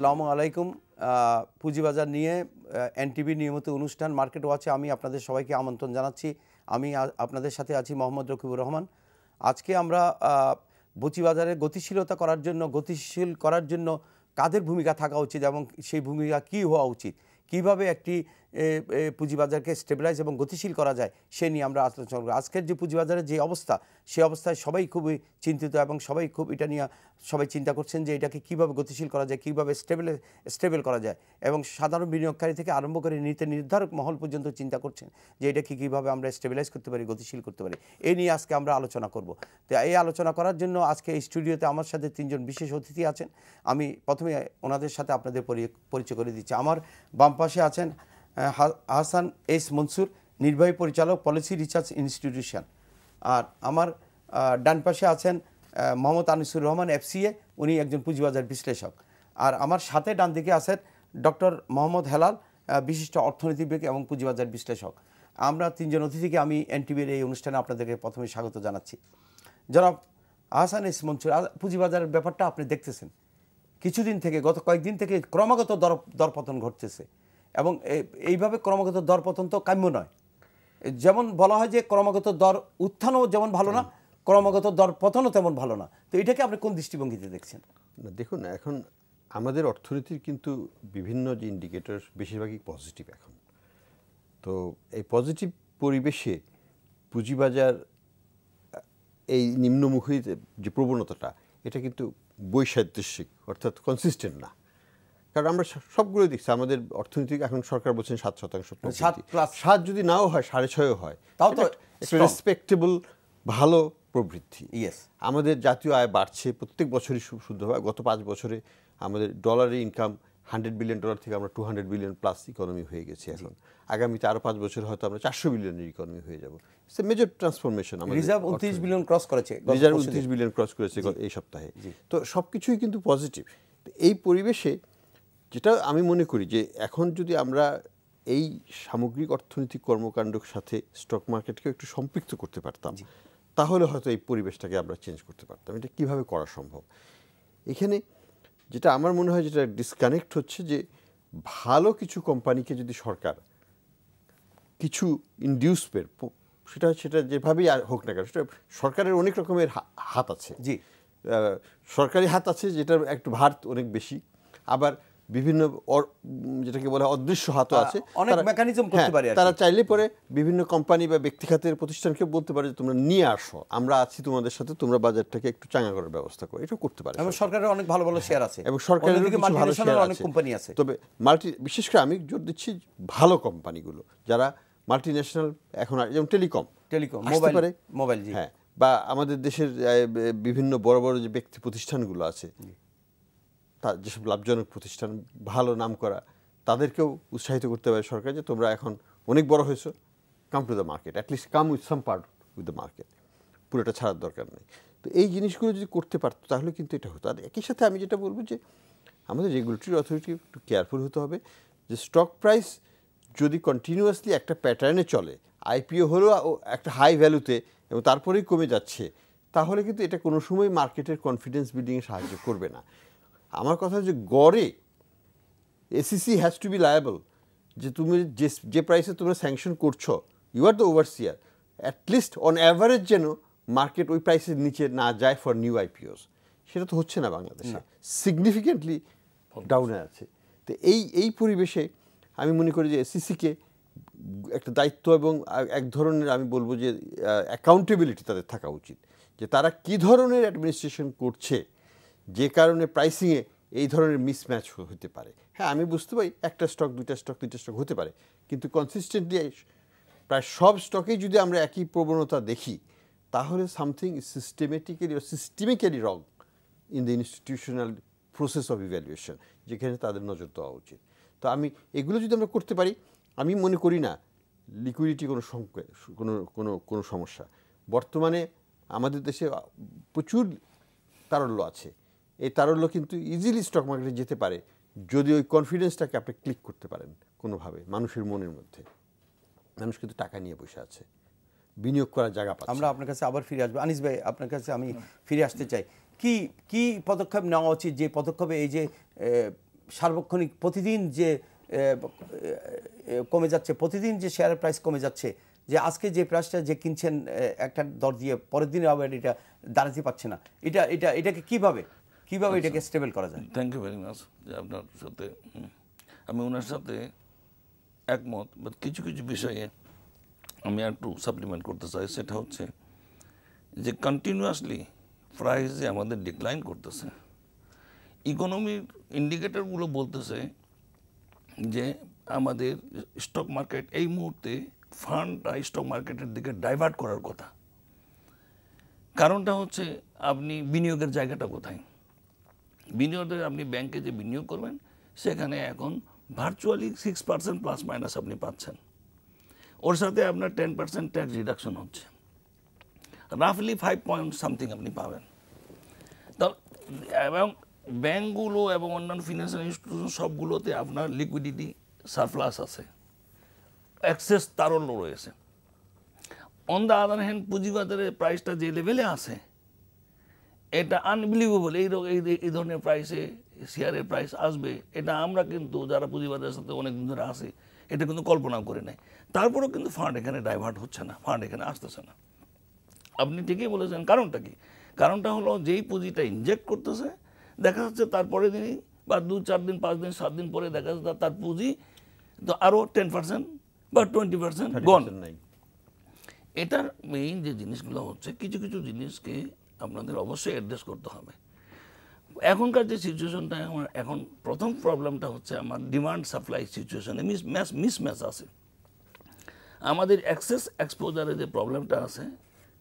আসসালামু আলাইকুম। পুঁজিবাজার নিয়ে এনটিভি নিয়মিত অনুষ্ঠান মার্কেট ওয়াচে আমি আপনাদের সবাইকে আমন্ত্রণ জানাচ্ছি। আমি আপনাদের সাথে আছি মোহাম্মদ রকিবুর রহমান। আজকে আমরা পুঁজিবাজারে গতিশীল করার জন্য কাদের ভূমিকা থাকা উচিত এবং সেই ভূমিকা কী হওয়া উচিত, কীভাবে একটি পুঁজিবাজারকে স্টেবিলাইজ এবং গতিশীল করা যায় সে নিয়ে আমরা আলোচনা করব। আজকের যে পুঁজিবাজারের যে অবস্থা, সে অবস্থায় সবাই খুবই চিন্তিত এবং সবাই খুব এটা নিয়ে সবাই চিন্তা করছেন যে এটাকে কীভাবে গতিশীল করা যায়, কীভাবে স্টেবল করা যায়, এবং সাধারণ বিনিয়োগকারী থেকে আরম্ভ করে নীতি নির্ধারক মহল পর্যন্ত চিন্তা করছেন যে এটাকে কীভাবে আমরা স্টেবিলাইজ করতে পারি, গতিশীল করতে পারি। এই নিয়ে আজকে আমরা আলোচনা করব। তো এই আলোচনা করার জন্য আজকে এই স্টুডিওতে আমার সাথে তিনজন বিশেষ অতিথি আছেন। আমি প্রথমে ওনাদের সাথে আপনাদের পরিচয় করে দিচ্ছি। আমার বাম পাশে আছেন হাসান এস মনসুর, নির্বাহী পরিচালক, পলিসি রিসার্চ ইনস্টিটিউশন। আর আমার ডান পাশে আছেন মোহাম্মদ আনিসুর রহমান, এফসিএ, উনি একজন পুঁজিবাজার বিশ্লেষক। আর আমার সাথে ডান দিকে আছেন ডক্টর মোহাম্মদ হেলাল, বিশিষ্ট অর্থনীতিবিদ এবং পুঁজিবাজার বিশ্লেষক। আমরা তিনজন অতিথিকে আমি এনটিভির এই অনুষ্ঠানে আপনাদেরকে প্রথমে স্বাগত জানাচ্ছি। জনাব হাসান এস মনসুর, পুঁজিবাজারের ব্যাপারটা আপনি দেখতেছেন কিছুদিন থেকে, গত কয়েকদিন থেকে ক্রমাগত দরপতন ঘটতেছে এবং এইভাবে ক্রমাগত দরপতন তো কাম্য নয়। যেমন বলা হয় যে ক্রমাগত দর উত্থানও যেমন ভালো না, ক্রমাগত দরপতনও তেমন ভালো না। তো এটাকে আপনি কোন দৃষ্টিভঙ্গিতে দেখছেন? দেখুন, এখন আমাদের অর্থনীতির কিন্তু বিভিন্ন যে ইন্ডিকেটর বেশিরভাগই পজিটিভ এখন। তো এই পজিটিভ পরিবেশে পুঁজিবাজার এই নিম্নমুখী যে প্রবণতাটা, এটা কিন্তু বৈসাদৃশ্যিক, অর্থাৎ কনসিস্টেন্ট না। কারণ আমরা সবগুলো দেখছি, আমাদের অর্থনীতি এখন সরকার বলছেন 7%, 7 যদি নাও হয় 6.5 হয়, তাও তো রেসপেক্টেবল ভালো প্রবৃদ্ধি। আমাদের জাতীয় আয় বাড়ছে প্রত্যেক বছরই শুদ্ধভাবে। গত 5 বছরে আমাদের ডলারের ইনকাম $100 বিলিয়ন থেকে আমরা 200 বিলিয়ন প্লাস ইকোনমি হয়ে গেছি। এখন আগামীতে আরো 5 বছর হয়তো আমরা 400 বিলিয়নের ইকোনমি হয়ে যাব। It's a major transformation. আমাদের রিজার্ভ 29 বিলিয়ন ক্রস করেছে, রিজার্ভ 29 বিলিয়ন ক্রস করেছে এই সপ্তাহে। তো সবকিছুই কিন্তু পজিটিভ। এই পরিবেশে যেটা আমি মনে করি যে এখন যদি আমরা এই সামগ্রিক অর্থনৈতিক কর্মকাণ্ডের সাথে স্টক মার্কেটকে একটু সম্পৃক্ত করতে পারতাম, তাহলে হয়তো এই পরিবেশটাকে আমরা চেঞ্জ করতে পারতাম। এটা কিভাবে করা সম্ভব? এখানে যেটা আমার মনে হয় যেটা ডিসকানেক্ট হচ্ছে, যে ভালো কিছু কোম্পানিকে যদি সরকার কিছু ইনডিউসমেন্ট, সেটা যেভাবেই হোক না কেন, সেটা সরকারের অনেক রকমের হাত আছে। সরকারি হাত আছে, যেটার একটু ভার অনেক বেশি, আবার বিভিন্ন যেটাকে বলা হয় অদৃশ্য হাতও আছে। অনেক মেকানিজম করতে পারে। তারা চাইলে পরে বিভিন্ন কোম্পানি বা ব্যক্তি খাতের প্রতিষ্ঠানকে বলতে পারে যে তোমরা নিয়ে আসো, আমরা আছি তোমাদের সাথে, তোমরা বাজারটাকে একটু চাঙ্গা করার ব্যবস্থা করো। এটা করতে পারে। এবং সরকারের অনেক ভালো ভালো শেয়ার আছে, এবং সরকারের ভালো শেয়ার অনেক কোম্পানি আছে। তবে বিশেষ করে আমি জোর দিচ্ছি ভালো কোম্পানিগুলো, যারা মাল্টিন্যাশনাল, এখন যেমন টেলিকম, মোবাইল, হ্যাঁ, বা আমাদের দেশের বিভিন্ন বড় বড় যে ব্যক্তি প্রতিষ্ঠানগুলো আছে, তার যেসব লাভজনক প্রতিষ্ঠান, ভালো নাম করা, তাদেরকেও উৎসাহিত করতে পারে সরকার যে তোমরা এখন অনেক বড় হয়েছো, come to the market, at least come with some part with the market, পুরোটা ছাড়ার দরকার নেই। তো এই জিনিসগুলো যদি করতে পারতো তাহলে কিন্তু এটা হতো। আর একই সাথে আমি যেটা বলবো যে আমাদের রেগুলেটরি অথরিটি একটু কেয়ারফুল হতে হবে, যে স্টক প্রাইস যদি কন্টিনিউয়াসলি একটা প্যাটার্নে চলে, আইপিও হলেও একটা হাই ভ্যালুতে এবং তারপরেই কমে যাচ্ছে, তাহলে কিন্তু এটা কোনো সময় মার্কেটের কনফিডেন্স বিল্ডিংয়ে সাহায্য করবে না। আমার কথা যে গড়ে ACC has to be liable, যে তুমি যে প্রাইসে তোমরা স্যাংশন করছো, you are the overseer, at least on average যেন মার্কেট ওই প্রাইসের নিচে না যায় ফর নিউ আইপিওস। সেটা তো হচ্ছে না বাংলাদেশে, সিগনিফিকেন্টলি ডাউনে আছে। তো এই পরিবেশে আমি মনে করি যে এসিসিকে একটা দায়িত্ব এবং এক ধরনের, আমি বলবো যে অ্যাকাউন্টেবিলিটি তাদের থাকা উচিত, যে তারা কী ধরনের অ্যাডমিনিস্ট্রেশন করছে, যে কারণে প্রাইসিংয়ে এই ধরনের মিসম্যাচ হতে পারে। হ্যাঁ, আমি বুঝতে পারি একটা স্টক, দুইটা স্টক হতে পারে, কিন্তু কনসিস্টেন্টলি প্রায় সব স্টকেই যদি আমরা একই প্রবণতা দেখি, তাহলে something systemically wrong in the institutional process of evaluation, যেখানে তাদের নজর দেওয়া উচিত। তো এগুলো যদি আমরা করতে পারি, আমি মনে করি না লিকুইডিটি কোনো সমস্যা। বর্তমানে আমাদের দেশে প্রচুর তারল্য আছে। এই তারল্য কিন্তু ইজিলি স্টক মার্কেটে যেতে পারে যদি ওই কনফিডেন্সটাকে আপনি ক্লিক করতে পারেন কোনোভাবে মানুষের মনের মধ্যে। মানুষ কিন্তু টাকা নিয়ে বসে আছে, বিনিয়োগ করার জায়গা পাচ্ছে। আমরা আপনার কাছে আবার ফিরে আসবো। আনিস ভাই, আপনার কাছে আমি ফিরে আসতে চাই। কি পদক্ষেপ নেওয়া উচিত, যে পদক্ষেপে এই যে সার্বক্ষণিক প্রতিদিন যে কমে যাচ্ছে, প্রতিদিন যে শেয়ারের প্রাইস কমে যাচ্ছে, যে আজকে যে প্রাইসটা যে কিনছেন একটা দর দিয়ে, পরের দিনে আবার এটা দাঁড়াতে পারছে না, এটাকে কিভাবে এটাকে স্টেবল করা যায়? Thank you very much. যে আপনার সাথে আমি ওনার সাথে একমত, বাট কিছু কিছু বিষয়ে আমি একটু সাপ্লিমেন্ট করতে চাই। সেটা হচ্ছে যে কন্টিনিউয়াসলি প্রাইস যে আমাদের ডিক্লাইন করতেছে, ইকোনমির ইন্ডিকেটরগুলো বলতেছে যে আমাদের স্টক মার্কেট এই মুহূর্তে ফান্ডটা স্টক মার্কেটের দিকে ডাইভার্ট করার কথা। কারণটা হচ্ছে আপনি বিনিয়োগের জায়গাটা কোথায়? বিনিয়োগে আপনি ব্যাংকে যে বিনিয়োগ করবেন সেখানে এখন ভার্চুয়ালি 6% প্লাস মাইনাস আপনি পাচ্ছেন, ওর সাথে আপনার 10% ট্যাক্স রিডাকশন হচ্ছে, রাফলি 5 পয়েন্ট সামথিং আপনি পাবেন। তো এবং ব্যাংকগুলো এবং অন্যান্য ফিনান্সিয়াল ইনস্টিটিউশন সবগুলোতে আপনার লিকুইডিটি সারপ্লাস আছে, অ্যাক্সেস তারল্য রয়েছে। অন দ্য আদার হ্যান্ড পুঁজিবাজারের প্রাইসটা যে লেভেলে আছে এটা আনবিলিভেবল। এই ধরনের প্রাইসে শেয়ারের প্রাইস আসবে এটা আমরা কিন্তু যারা পুঁজিবাজারের সাথে অনেক দিন ধরে আসে এটা কিন্তু কল্পনাও করে নাই। তারপরেও কিন্তু ফান্ড এখানে ডাইভার্ট হচ্ছে না, ফান্ড এখানে আসতেছে না। আপনি ঠিকই বলেছেন। কারণটা কি? কারণটা হলো যেই পুঁজিটা ইনজেক্ট করতেছে দেখা যাচ্ছে তারপরে দিনই বা 2-4 দিন 5 দিন 7 দিন পরে দেখা যাচ্ছে তার পুঁজি তো আরও 10% বা 20% গন। এটার মেইন যে জিনিসগুলো হচ্ছে কিছু কিছু জিনিসকে আপনাদের অবশ্যই অ্যাড্রেস করতে হবে। এখনকার যে সিচুয়েশনটা আমার এখন প্রথম প্রবলেমটা হচ্ছে আমার ডিমান্ড সাপ্লাই সিচুয়েশনে মিসম্যাচ আছে। আমাদের অ্যাক্সেস এক্সপোজারে যে প্রবলেমটা আছে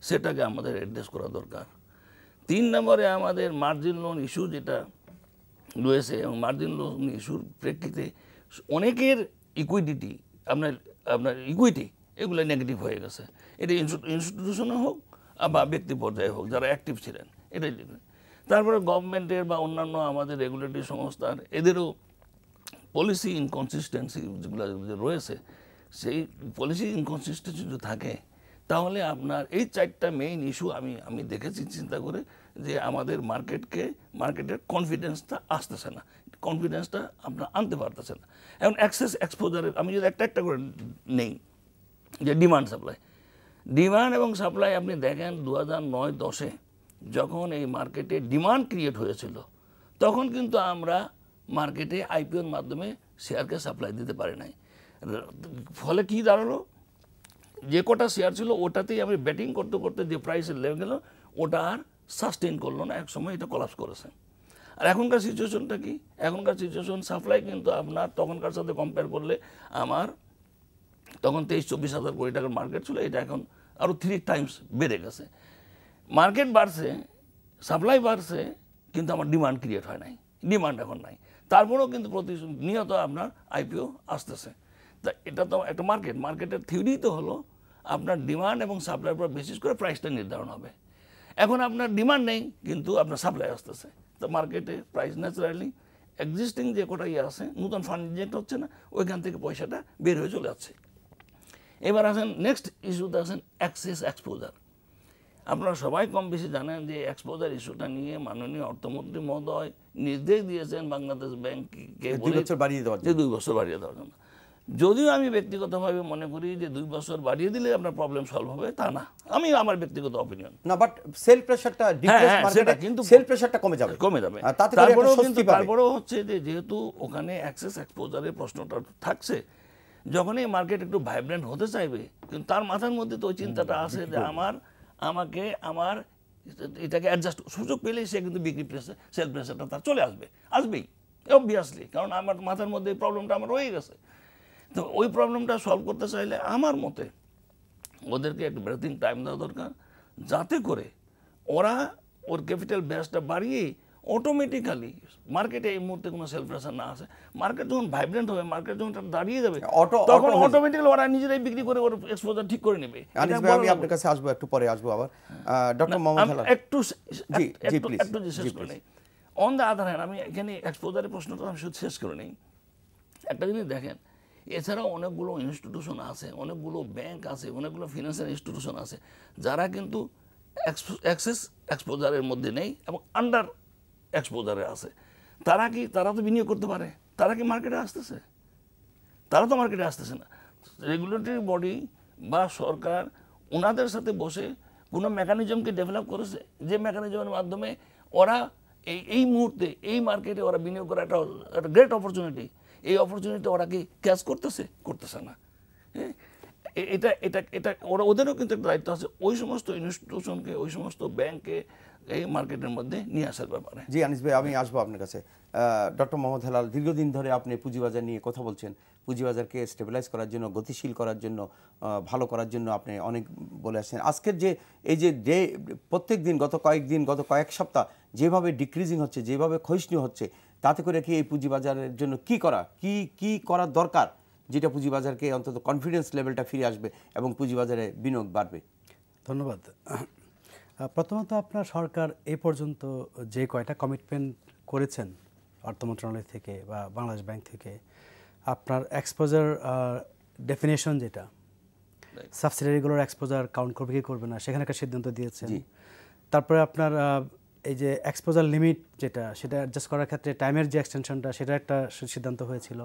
সেটাকে আমাদের অ্যাড্রেস করা দরকার। 3 নম্বরে আমাদের মার্জিন লোন ইস্যু যেটা রয়েছে এবং মার্জিন লোন ইস্যুর প্রেক্ষিতে অনেকের ইকুইডিটি আপনার ইকুইটি এগুলো নেগেটিভ হয়ে গেছে। এটা ইনস্টিটিউশনে হোক বা ব্যক্তি পর্যায়ে হোক যারা অ্যাক্টিভ ছিলেন এটাই। তারপরে গভর্নমেন্টের বা অন্যান্য আমাদের রেগুলেটরি সংস্থার এদেরও পলিসি ইনকনসিস্টেন্সি যেগুলো রয়েছে, সেই পলিসি ইনকনসিস্টেন্সি যদি থাকে তাহলে আপনার এই 4টা মেইন ইস্যু আমি দেখেছি চিন্তা করে যে আমাদের মার্কেটের কনফিডেন্সটা আসতেছে না, কনফিডেন্সটা আপনার আনতে পারতেছে না। এখন অ্যাক্সেস এক্সপোজারের আমি যদি একটা করে নেই যে ডিমান্ড এবং সাপ্লাই আপনি দেখেন 2009-10-এ যখন এই মার্কেটে ডিমান্ড ক্রিয়েট হয়েছিল তখন কিন্তু আমরা মার্কেটে আইপিওর মাধ্যমে শেয়ারকে সাপ্লাই দিতে পারি নাই। ফলে কি দাঁড়ালো, যে কটা শেয়ার ছিল ওটাতেই আমি ব্যাটিং করতে করতে যে প্রাইসে লেগে গেল ওটা আর সাস্টেন করলো না, এক সময় এটা কলাপস করেছে। আর এখনকার সিচুয়েশনটা কি? এখনকার সিচুয়েশন সাপ্লাই কিন্তু আপনার তখনকার সাথে কম্পেয়ার করলে আমার তখন 23-24 হাজার কোটি টাকার মার্কেট ছিল, এটা এখন আরও 3 টাইমস বেড়ে গেছে। মার্কেট বাড়ছে, সাপ্লাই বাড়ছে, কিন্তু আমার ডিমান্ড ক্রিয়েট হয় নাই, ডিমান্ড এখন নাই। তারপরেও কিন্তু নিয়ত আপনার আইপিও আসতেছে। তা এটা তো একটা মার্কেটের থিওরি তো হলো আপনার ডিমান্ড এবং সাপ্লাইয়ের উপর বেসিস করে প্রাইসটা নির্ধারণ হবে। এখন আপনার ডিমান্ড নেই কিন্তু আপনার সাপ্লাই আসতেছে, তো মার্কেটে প্রাইস ন্যাচারালি এক্সিস্টিং যে কটা আছে নতুন ফান্ড ইনজেক্ট হচ্ছে না, ওইখান থেকে পয়সাটা বের হয়ে চলে যাচ্ছে। এবার আসেন নেক্সট ইস্যুতে আসেন অ্যাক্সেস এক্সপোজার। আপনারা সবাই কম বেশি জানেন যে এক্সপোজার ইস্যুটা নিয়ে মাননীয় অর্থমন্ত্রী মহোদয় নির্দেশ দিয়েছেন বাংলাদেশ ব্যাংককে 2 বছর বাড়িয়ে দেওয়ার জন্য। যদিও আমি ব্যক্তিগতভাবে মনে করি যে 2 বছর বাড়িয়ে দিলে আপনার প্রবলেম সলভ হবে, তা না, আমি আমার ব্যক্তিগত অপিনিয়ন না, বাট সেল প্রেসারটা ডিপ্রেস মার্কেটে কিন্তু সেল প্রেসারটা কমে যাবে। তারপরেও হচ্ছে যে যেহেতু ওখানে অ্যাক্সেস এক্সপোজারের প্রশ্নটা থাকছে, যখন এই মার্কেট একটু ভাইব্রেন্ট হতে চাইবে কিন্তু তার মাথার মধ্যে তো ওই চিন্তাটা আসে যে আমাকে এটাকে অ্যাডজাস্ট সুযোগ পেলেই সে কিন্তু বিক্রি প্রেসার সেল প্রেসারটা তার চলে আসবেই অবভিয়াসলি, কারণ আমার মাথার মধ্যে এই প্রবলেমটা আমার রয়ে গেছে। তো ওই প্রবলেমটা সলভ করতে চাইলে আমার মতে ওদেরকে একটু ব্রেথিং টাইম দেওয়া দরকার, যাতে করে ওর ক্যাপিটাল বেসটা বাড়িয়ে অটোমেটিক্যালি মার্কেটে এই মুহূর্তে কোনো সেল প্রেসার না আসে। মার্কেট যখন ভাইব্রেন্ট হবে, মার্কেট যখন দাঁড়িয়ে যাবে তখন অটোমেটিক্যালি ওরা নিজেরাই বিক্রি করে ওর এক্সপোজার ঠিক করে নেবে। আমি আপনার কাছে আসবো, একটু পরে আসবো আবার। ডক্টর মোহাম্মদ হালাল একটু শেষ করে নেই। অন দ্য আদার হ্যান্ড আমি এখানে এক্সপোজারের প্রশ্নটা আমি শুধু শেষ করে নেই। একটা জিনিস দেখেন, এছাড়াও অনেকগুলো ইনস্টিটিউশন আছে, অনেকগুলো ব্যাংক আছে, অনেকগুলো ফিনান্সিয়াল ইনস্টিটিউশন আছে যারা কিন্তু অ্যাক্সেস এক্সপোজারের মধ্যে নেই এবং আন্ডার এক্সপোজারে আছে। তারা তো বিনিয়োগ করতে পারে, তারা কি মার্কেটে আসতেছে? তারা তো মার্কেটে আসতেছে না। রেগুলেটরি বডি বা সরকার ওনাদের সাথে বসে কোনো মেকানিজমকে ডেভেলপ করেছে, যে মেকানিজমের মাধ্যমে ওরা এই মুহূর্তে এই মার্কেটে ওরা বিনিয়োগ করা একটা গ্রেট অপরচুনিটি, এই অপরচুনিটি ওরা কি ক্যাচ করতেছে না। এটা এটা এটা ওদেরও কিন্তু একটা দায়িত্ব আছে ওই সমস্ত ইনস্টিটিউশনকে, ওই সমস্ত ব্যাংককে এই মার্কেটের মধ্যে নিয়ে আসার ব্যাপারে। জি আনিস ভাই, আমি আসবো আপনার কাছে। ডক্টর মোহাম্মদ হেলাল, দীর্ঘদিন ধরে আপনি পুঁজিবাজার নিয়ে কথা বলছেন, পুঁজিবাজারকে স্টেবিলাইজ করার জন্য, গতিশীল করার জন্য, ভালো করার জন্য আপনি অনেক বলে আসছেন। আজকের যে এই যে প্রত্যেক দিন, গত কয়েক সপ্তাহ যেভাবে ডিক্রিজিং হচ্ছে, যেভাবে ক্ষয়িষ্ণু হচ্ছে, তাতে করে কি এই পুঁজিবাজারের জন্য কি করা দরকার, যেটা পুঁজিবাজারকে অন্তত কনফিডেন্স লেভেলটা ফিরে আসবে এবং পুঁজিবাজারে বিনিয়োগ বাড়বে? ধন্যবাদ। প্রথমত আপনার সরকার এ পর্যন্ত যে কয়টা কমিটমেন্ট করেছেন অর্থ মন্ত্রণালয় থেকে বা বাংলাদেশ ব্যাংক থেকে, আপনার এক্সপোজার ডেফিনেশন যেটা, সাবসিডিয়ারিগুলোর এক্সপোজার কাউন্ট করবে কি করবে না, সেখানে একটা সিদ্ধান্ত দিয়েছেন। তারপরে আপনার এই যে এক্সপোজার লিমিট যেটা, সেটা অ্যাডজাস্ট করার ক্ষেত্রে টাইমের যে এক্সটেনশনটা, সেটা একটা সিদ্ধান্ত হয়েছিল।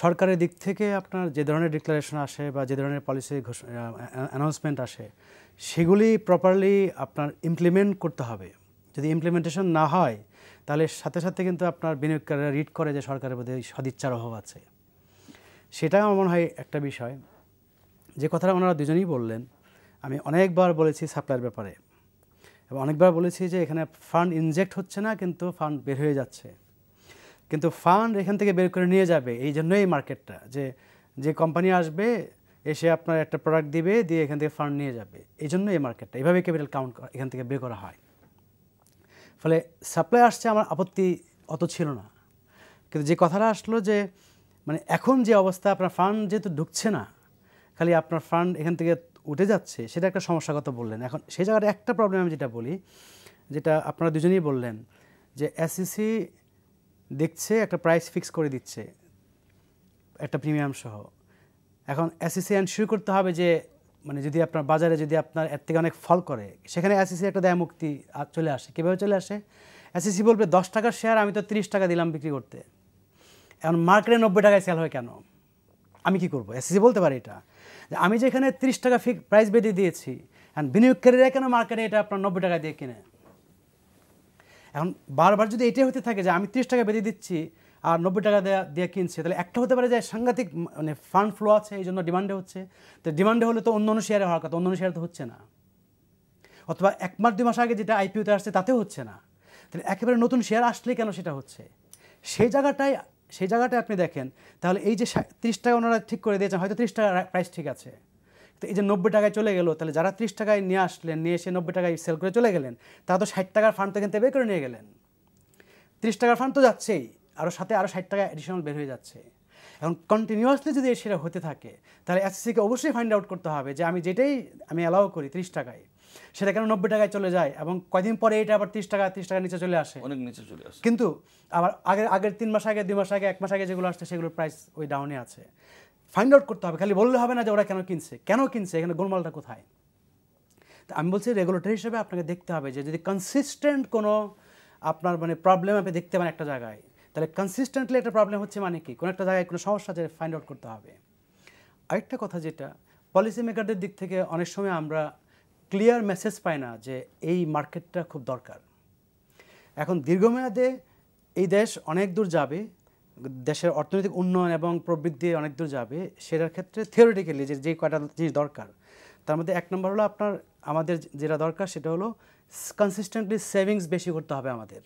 সরকারের দিক থেকে আপনার যে ধরনের ডিক্লারেশন আসে বা যে ধরনের পলিসি অ্যানাউন্সমেন্ট আসে, সেগুলি প্রপারলি আপনার ইমপ্লিমেন্ট করতে হবে। যদি ইমপ্লিমেন্টেশন না হয়, তাহলে সাথে সাথে কিন্তু আপনার বিনিয়োগকারীরা রিড করে যে সরকারের মধ্যে সদিচ্ছার অভাব আছে। সেটা আমার মনে হয় একটা বিষয়। যে কথাটা ওনারা দুজনেই বললেন, আমি অনেকবার বলেছি সাপ্লাইয়ের ব্যাপারে, এবং অনেকবার বলেছি যে এখানে ফান্ড ইনজেক্ট হচ্ছে না, কিন্তু ফান্ড বের হয়ে যাচ্ছে। কিন্তু ফান্ড এখান থেকে বের করে নিয়ে যাবে, এই জন্যই এই মার্কেটটা, যে কোম্পানি আসবে, এসে আপনার একটা প্রোডাক্ট দিবে, দিয়ে এখান থেকে ফান্ড নিয়ে যাবে, এই জন্য এই মার্কেটটা এইভাবে ক্যাপিটাল কাউন্ট এখান থেকে বের করা হয়। ফলে সাপ্লাই আসছে, আমার আপত্তি অত ছিল না। কিন্তু যে কথাটা আসলো যে মানে এখন যে অবস্থা, আপনার ফান্ড যেহেতু ঢুকছে না, খালি আপনার ফান্ড এখান থেকে উঠে যাচ্ছে, সেটা একটা সমস্যার কথা বললেন। এখন সেই জায়গাটা একটা প্রবলেম আমি যেটা বলি, যেটা আপনারা দুজনেই বললেন, যে এসইসি দেখছে একটা প্রাইস ফিক্স করে দিচ্ছে একটা প্রিমিয়াম সহ। এখন এসইসি এনশিওর করতে হবে যে মানে যদি আপনার বাজারে যদি আপনার এর থেকে অনেক ফল করে, সেখানে এসইসি একটা দায় মুক্তি চলে আসে। কীভাবে চলে আসে? এসইসি বলবে 10 টাকার শেয়ার আমি তো 30 টাকা দিলাম বিক্রি করতে, এখন মার্কেটে 90 টাকায় সেল হয় কেন, আমি কি করব? এসইসি বলতে পারে এটা, যে আমি যেখানে 30 টাকা প্রাইস বেঁধে দিয়েছি, এখন বিনিয়োগকারীরা কেন মার্কেটে এটা আপনার 90 টাকা দিয়ে কিনে? এখন বারবার যদি এটাই হতে থাকে যে আমি 30 টাকা বেঁধে দিচ্ছি আর 90 টাকা দিয়ে কিনছে, তাহলে একটা হতে পারে যে সাংঘাতিক মানে ফান্ড ফ্লো আছে, এই জন্য ডিমান্ডে হচ্ছে। তো ডিমান্ডে হলে তো অন্য শেয়ারে হওয়ার কথা, অন্য শেয়ারে তো হচ্ছে না। অথবা 1 মাস 2 মাস আগে যেটা আইপিওতে আসছে তাতেও হচ্ছে না, তাহলে একেবারে নতুন শেয়ার আসলে কেন সেটা হচ্ছে? সেই জায়গাটায় আপনি দেখেন, তাহলে এই যে 30 টাকা ওনারা ঠিক করে দিয়েছেন, হয়তো 30 টাকা প্রাইস ঠিক আছে, তো এই যে 90 টাকায় চলে গেল, তাহলে যারা 30 টাকায় নিয়ে আসলেন, নিয়ে এসে 90 টাকায় সেল করে চলে গেলেন, তারা তো 60 টাকার ফান্ড তো এখান থেকে বের করে নিয়ে গেলেন। 30 টাকার ফান্ড তো যাচ্ছেই, আরও সাথে আরও 60 টাকা অ্যাডিশনাল বের হয়ে যাচ্ছে। এখন কন্টিনিউয়াসলি যদি সেটা হতে থাকে, তাহলে এসএসসিকে অবশ্যই ফাইন্ড আউট করতে হবে যে আমি যেটাই অ্যালাউ করি 30 টাকায়, সেটা কেন 90 টাকায় চলে যায়, এবং কয়দিন পরে এটা আবার 30 টাকা নিচে চলে আসে, অনেক নিচে চলে আসে। কিন্তু আবার আগের 3 মাস আগে, 2 মাস আগে, 1 মাস আগে যেগুলো আসছে, সেগুলোর প্রাইস ওই ডাউনে আছে। ফাইন্ড আউট করতে হবে, খালি বললে হবে না যে ওরা কেন কিনছে, এখানে গোলমালটা কোথায়। তো আমি বলছি রেগুলেটর হিসেবে আপনাকে দেখতে হবে যে যদি কনসিস্টেন্ট কোনো আপনার মানে প্রবলেম আপনি দেখতে পান একটা জায়গায়, তাহলে কনসিস্টেন্টলি একটা প্রবলেম হচ্ছে মানে কি, কোনো একটা জায়গায় কোনো সমস্যা আছে, ফাইন্ড আউট করতে হবে। আরেকটা কথা, যেটা পলিসি মেকারদের দিক থেকে অনেক সময় আমরা ক্লিয়ার মেসেজ পাই না যে এই মার্কেটটা খুব দরকার। এখন দীর্ঘমেয়াদে এই দেশ অনেক দূর যাবে, দেশের অর্থনৈতিক উন্নয়ন এবং প্রবৃদ্ধি অনেক দূর যাবে, সেটার ক্ষেত্রে থিওরিটিক্যালি যে কয়টা জিনিস দরকার, তার মধ্যে 1 নম্বর হলো আমাদের যেটা দরকার সেটা হলো কনসিস্টেন্টলি সেভিংস বেশি করতে হবে আমাদের।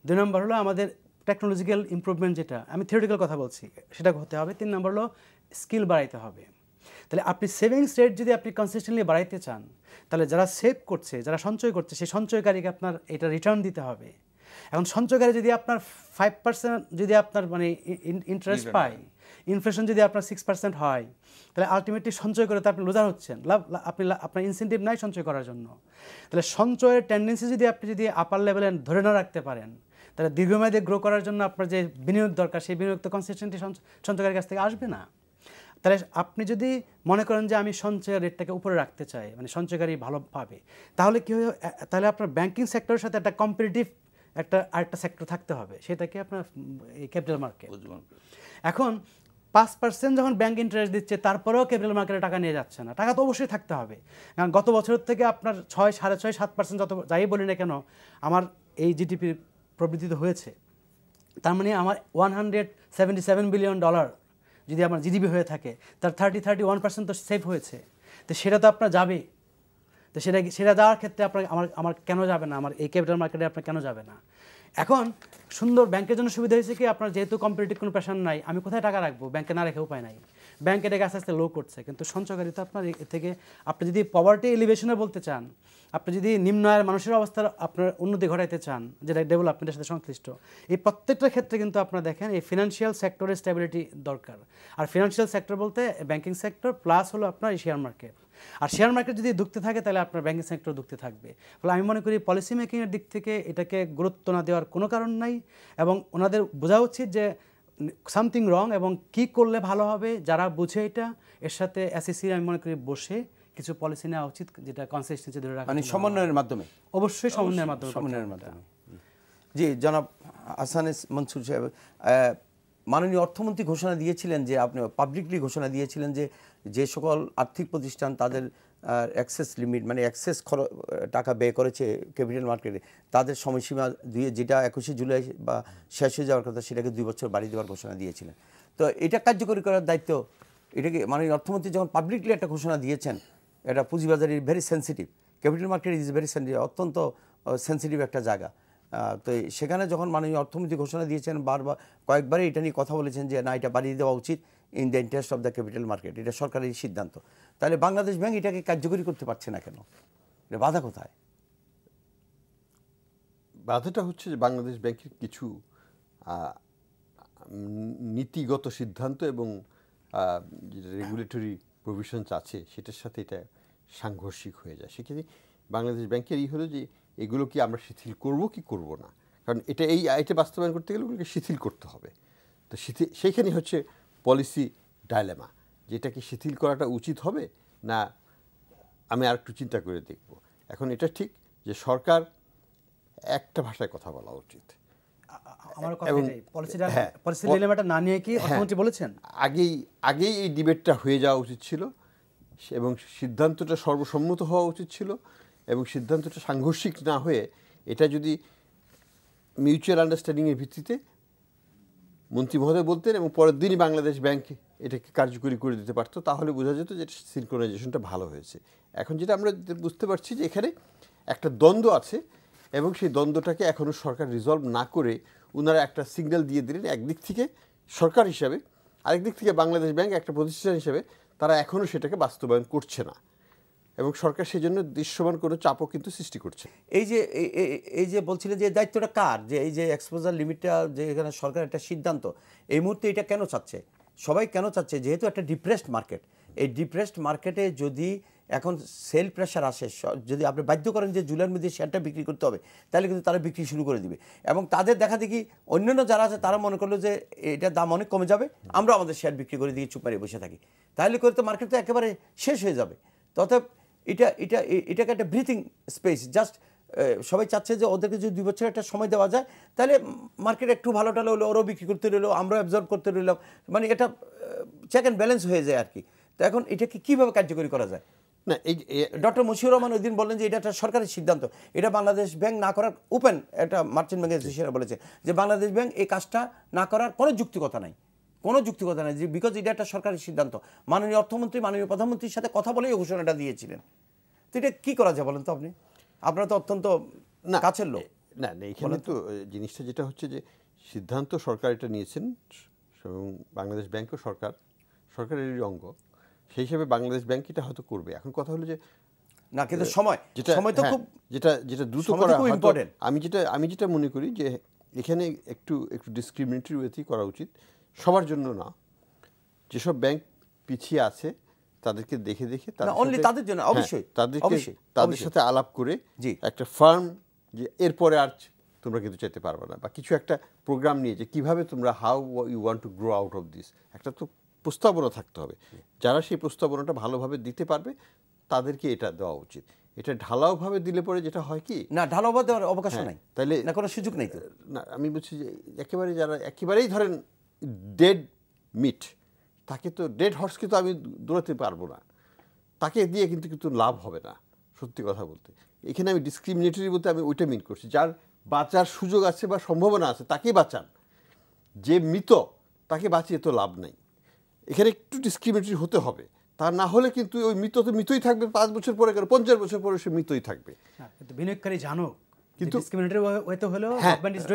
2 নম্বর হলো আমাদের টেকনোলজিক্যাল ইমপ্রুভমেন্ট, যেটা আমি থিওরিটিক্যাল কথা বলছি, সেটা হতে হবে। 3 নম্বর হলো স্কিল বাড়াইতে হবে। তাহলে আপনি সেভিংস রেট যদি আপনি কনসিস্টেন্টলি বাড়াইতে চান, তাহলে যারা সেভ করছে, যারা সঞ্চয় করছে, সেই সঞ্চয়কারীকে আপনার এটা রিটার্ন দিতে হবে। এখন সঞ্চয়কারী যদি আপনার 5% যদি আপনার মানে ইন্টারেস্ট পায়, ইনফ্লেশন যদি আপনার 6% হয়, তাহলে আলটিমেটলি সঞ্চয় করে তো আপনি লুজার হচ্ছেন, আপনার ইনসেন্টিভ নাই সঞ্চয় করার জন্য। তাহলে সঞ্চয়ের টেন্ডেন্সি যদি আপার লেভেলে ধরে না রাখতে পারেন, তাহলে দীর্ঘমেয়াদে গ্রো করার জন্য আপনার যে বিনিয়োগ দরকার, সেই বিনিয়োগ তো কনসিস্টেন্টলি সঞ্চয়কারীর কাছ থেকে আসবে না। তাহলে আপনি যদি মনে করেন যে আমি সঞ্চয়ের রেটটাকে উপরে রাখতে চাই, মানে সঞ্চয়কারী ভালো পাবে, তাহলে কী হবে, তাহলে আপনার ব্যাংকিং সেক্টরের সাথে একটা কম্পিটিটিভ আরেকটা সেক্টর থাকতে হবে, সেটাকে আপনার ক্যাপিটাল মার্কেট। এখন 5% যখন ব্যাংক ইন্টারেস্ট দিচ্ছে তারপরেও ক্যাপিটাল মার্কেটে টাকা নিয়ে যাচ্ছে না, টাকা তো অবশ্যই থাকতে হবে। কারণ গত বছরের থেকে আপনার 6, 6.5, 7% যত যাই বলি না কেন আমার এই জিডিপি প্রবৃদ্ধি হয়েছে, তার মানে আমার $177 বিলিয়ন যদি আমার জিডিপি হয়ে থাকে তার 31% তো সেভ হয়েছে। তো সেটা তো আপনার যাবে, তো সেটা যাওয়ার ক্ষেত্রে আপনার আমার কেন যাবে না, আমার এই ক্যাপিটাল মার্কেটে আপনার কেন যাবে না? এখন সুন্দর ব্যাংকের জন্য সুবিধা হয়েছে কি, আপনার যেহেতু কম্পিটিটিভ কোনো প্রেশার নাই, আমি কোথায় টাকা রাখবো, ব্যাংকে না রেখে উপায় নাই, ব্যাংক এটাকে আস্তে আস্তে লো করছে। কিন্তু সঞ্চয়কারী তো আপনার এ থেকে, আপনি যদি পভার্টি এলিভেশনে বলতে চান, আপনি যদি নিম্ন আয়ের মানুষের অবস্থার আপনার উন্নতি ঘটাইতে চান, যেটা ডেভেলপমেন্টের সাথে সংশ্লিষ্ট, এই প্রত্যেকটা ক্ষেত্রে কিন্তু আপনারা দেখেন এই ফিনান্সিয়াল সেক্টরের স্টেবিলিটি দরকার। আর ফিনান্সিয়াল সেক্টর বলতে ব্যাংকিং সেক্টর প্লাস হলো আপনার এই শেয়ার মার্কেট। আর শেয়ার মার্কেট যদি ঢুকতে থাকে তাহলে আপনার ব্যাংকিং সেক্টর ঢুকতে থাকবে। ফলে আমি মনে করি পলিসি মেকিংয়ের দিক থেকে এটাকে গুরুত্ব না দেওয়ার কোনো কারণ নাই, এবং ওনাদের বোঝা উচিত যে সামথিং রং এবং কি করলে ভালো হবে। যারা বুঝে এটা, এর সাথে এসএসসি আমি মনে করি বসে কিছু পলিসি নেওয়া উচিত, যেটা কনসিস্টেন্সি ধরে রাখা, মানে সমন্বয়ের মাধ্যমে, অবশ্যই সমন্বয়ের মাধ্যমে। জি, জনাব হাসান মনসুর সাহেব, মাননীয় অর্থমন্ত্রী ঘোষণা দিয়েছিলেন যে, আপনি পাবলিকলি ঘোষণা দিয়েছিলেন যে যে সকল আর্থিক প্রতিষ্ঠান তাদের অ্যাক্সেস লিমিট মানে অ্যাক্সেস টাকা ব্যয় করেছে ক্যাপিটাল মার্কেটে, তাদের সময়সীমা যেটা 21শে জুলাই বা শেষ হয়ে যাওয়ার কথা, সেটাকে 2 বছর বাড়িয়ে দেওয়ার ঘোষণা দিয়েছিলেন। তো এটা কার্যকরী করার দায়িত্ব, এটাকে মাননীয় অর্থমন্ত্রী যখন পাবলিকলি একটা ঘোষণা দিয়েছেন, এটা পুঁজিবাজার is very sensitive, capital market is very sensitive, অত্যন্ত সেন্সিটিভ একটা জায়গা। তো সেখানে যখন মাননীয় অর্থমন্ত্রী ঘোষণা দিয়েছেন, কয়েকবারই এটা নিয়ে কথা বলেছেন যে না, এটা বাড়িয়ে দেওয়া উচিত in the interest of the capital market, এটা সরকারের সিদ্ধান্ত। তাহলে বাংলাদেশ ব্যাংক এটাকে কার্যকরী করতে পারছে না কেন? এটা বাধা কোথায়? বাধাটা হচ্ছে যে বাংলাদেশ ব্যাংকের কিছু নীতিগত সিদ্ধান্ত এবং রেগুলেটরি প্রভিশনস আছে, সেটার সাথে এটা সাংঘর্ষিক হয়ে যায়। সেক্ষেত্রে বাংলাদেশ ব্যাংকের হলো যে এগুলো কি আমরা শিথিল করব কি করব না, কারণ এটা বাস্তবায়ন করতে গেলে ওগুলোকে শিথিল করতে হবে। তো সেইখানে হচ্ছে পলিসি ডাইলেমা, যেটা কি শিথিল করাটা উচিত হবে না আমি আর একটু চিন্তা করে দেখব। এখন এটা ঠিক যে সরকার একটা ভাষায় কথা বলা উচিত। আমার কথা এটাই, পলিসি ডাইলেমাটা না নিয়ে কি অর্থমন্ত্রী বলেছেন, আগেই এই ডিবেটটা হয়ে যাওয়া উচিত ছিল, এবং সিদ্ধান্তটা সর্বসম্মত হওয়া উচিত ছিল, এবং সিদ্ধান্তটা সাংঘর্ষিক না হয়ে এটা যদি মিউচুয়াল আন্ডারস্ট্যান্ডিংয়ের ভিত্তিতে মন্ত্রী মহোদয় বলতেন এবং পরের দিনই বাংলাদেশ ব্যাংক এটাকে কার্যকরী করে দিতে পারতো, তাহলে বোঝা যেত যে সিনক্রোনাইজেশনটা ভালো হয়েছে। এখন যেটা আমরা বুঝতে পারছি যে এখানে একটা দ্বন্দ্ব আছে, এবং সেই দ্বন্দ্বটাকে এখনও সরকার রিজলভ না করে ওনারা একটা সিগন্যাল দিয়ে দিলেন একদিক থেকে সরকার হিসাবে, আরেকদিক থেকে বাংলাদেশ ব্যাংক একটা প্রতিষ্ঠান হিসাবে তারা এখনও সেটাকে বাস্তবায়ন করছে না, এবং সরকার সেই জন্য দৃশ্যমান কোনো চাপও কিন্তু সৃষ্টি করছে। এই যে বলছিলেন যে দায়িত্বটা কার, যে এই যে এক্সপোজার লিমিটটা যে এখানে সরকার একটা সিদ্ধান্ত, এই মুহূর্তে এটা কেন চাচ্ছে, সবাই কেন চাচ্ছে? যেহেতু একটা ডিপ্রেসড মার্কেট, এই ডিপ্রেসড মার্কেটে যদি এখন সেল প্রেশার আসে, যদি আপনি বাধ্য করেন যে জুলাইয়ের মধ্যে শেয়ারটা বিক্রি করতে হবে, তাহলে কিন্তু তারা বিক্রি শুরু করে দিবে, এবং তাদের দেখা দেখি অন্যান্য যারা আছে তারা মনে করলো যে এটার দাম অনেক কমে যাবে, আমরা আমাদের শেয়ার বিক্রি করে দিয়ে চুপ মারিয়ে বসে থাকি, তাহলে করে তো মার্কেট তো একেবারে শেষ হয়ে যাবে। তথাপ এটাকে একটা ব্রিথিং স্পেস, জাস্ট সবাই চাচ্ছে যে ওদেরকে যদি 2 বছর একটা সময় দেওয়া যায়, তাহলে মার্কেট একটু ভালো টালো হলো, ওরাও বিক্রি করতে রইলো, আমরাও অ্যাবজর্ব করতে রইলাম, মানে এটা চেক অ্যান্ড ব্যালেন্স হয়ে যায় আর কি। তো এখন এটাকে কীভাবে কার্যকরী করা যায়? না, ডক্টর মশিউর রহমান ওই দিন বললেন যে এটা একটা সরকারি সিদ্ধান্ত, এটা বাংলাদেশ ব্যাংক না করার ওপেন, একটা মার্চেন্ট ব্যাংক অ্যাসোসিয়েশন বলেছে যে বাংলাদেশ ব্যাংক এই কাজটা না করার কোনো যুক্তিকতা নাই, কোনো যুক্তিকতা নাই, যে বিকজ এটা একটা সরকারি সিদ্ধান্ত। মাননীয় অর্থমন্ত্রী মাননীয় প্রধানমন্ত্রীর সাথে কথা বলেই ঘোষণাটা দিয়েছিলেন। তো এটা কী করা যায় বলেন তো আপনি? আপনারা তো অত্যন্ত কাছের লোক। না, এখানে তো জিনিসটা যেটা হচ্ছে যে সিদ্ধান্ত সরকার এটা নিয়েছেন, এবং বাংলাদেশ ব্যাংকও সরকারেরই অঙ্গ, সেই হিসাবে বাংলাদেশ ব্যাংক এটা হয়তো করবে। এখন কথা হলো যে না, কিন্তু সময় তো খুব যেটা দ্রুত করা ইম্পর্টেন্ট। আমি যেটা মনে করি যে এখানে একটু ডিসক্রিমিনেটরি ওয়েতেই করা উচিত, সবার জন্য না। যেসব ব্যাংক পিছিয়ে আছে তাদেরকে দেখে তাদের জন্য অবশ্যই তাদের সাথে আলাপ করে একটা ফার্ম, যে এরপরে আর তোমরা কিন্তু যেতে পারবে না, বা কিছু একটা প্রোগ্রাম নিয়ে যে কিভাবে তোমরা how you want to grow out of this, একটা তো প্রস্তাবনা থাকতে হবে। যারা সেই প্রস্তাবনাটা ভালোভাবে দিতে পারবে তাদেরকে এটা দেওয়া উচিত, এটা ঢালাওভাবে দিলে পরে যেটা হয় কি, না ঢালাওভাবে দেওয়ার অবকাশ নাই, তাহলে না কোনো সুযোগ নেই তো। না আমি বলছি যে একেবারে যারা একেবারেই ধরেন ডেড মিট, তাকে তো ডেড হর্সকে তো আমি দৌড়াতে পারবো না, তাকে দিয়ে কিন্তু লাভ হবে না সত্যি কথা বলতে। এখানে আমি ডিসক্রিমিনেটরি বলতে আমি ওইটা মিন করছি, যার বাঁচার সুযোগ আছে বা সম্ভাবনা আছে তাকেই বাঁচান, যে মৃত তাকে বাঁচিয়ে তো লাভ নেই। এখানে একটু ডিসক্রিমিনেটরি হতে হবে, তা না হলে কিন্তু ওই মৃত তো মৃতই থাকবে, 5 বছর পরে 50 বছর পরে সে মৃতই থাকবে। কিন্তু বিনিয়োগকারী জানো কিন্তু ডিসক্রিমিনেটরি ওয়ে তো হলো গভর্নমেন্ট ইজ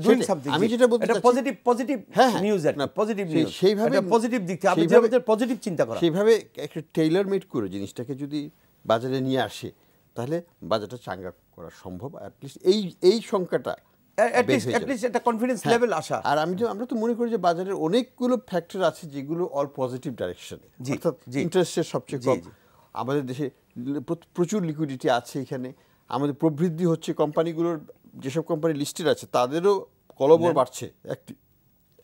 ডুইং সামথিং। আমি যেটা বলতে চাচ্ছি পজিটিভ নিউজ, না পজিটিভ নিউজ, সেইভাবে পজিটিভ দিক থেকে আপনি যেভাবে পজিটিভ চিন্তা করা, সেইভাবে একটা টেইলর মেড করে জিনিসটাকে যদি বাজারে নিয়ে আসে তাহলে বাজারটা চাঙ্গা করা সম্ভব। অ্যাটলিস্ট এই সংখ্যাটা অ্যাটলিস্ট একটা কনফিডেন্স লেভেল আসা। আর আমরা তো মনে করি যে বাজারের অনেকগুলো ফ্যাক্টর আছে যেগুলো অল পজিটিভ ডাইরেকশনে, অর্থাৎ ইন্টারেস্টের সবচেয়ে কম, আমাদের দেশে প্রচুর লিকুইডিটি আছে, এখানে আমাদের প্রবৃদ্ধি হচ্ছে, কোম্পানিগুলোর যেসব কোম্পানি লিস্টেড আছে তাদেরও কলবর বাড়ছে,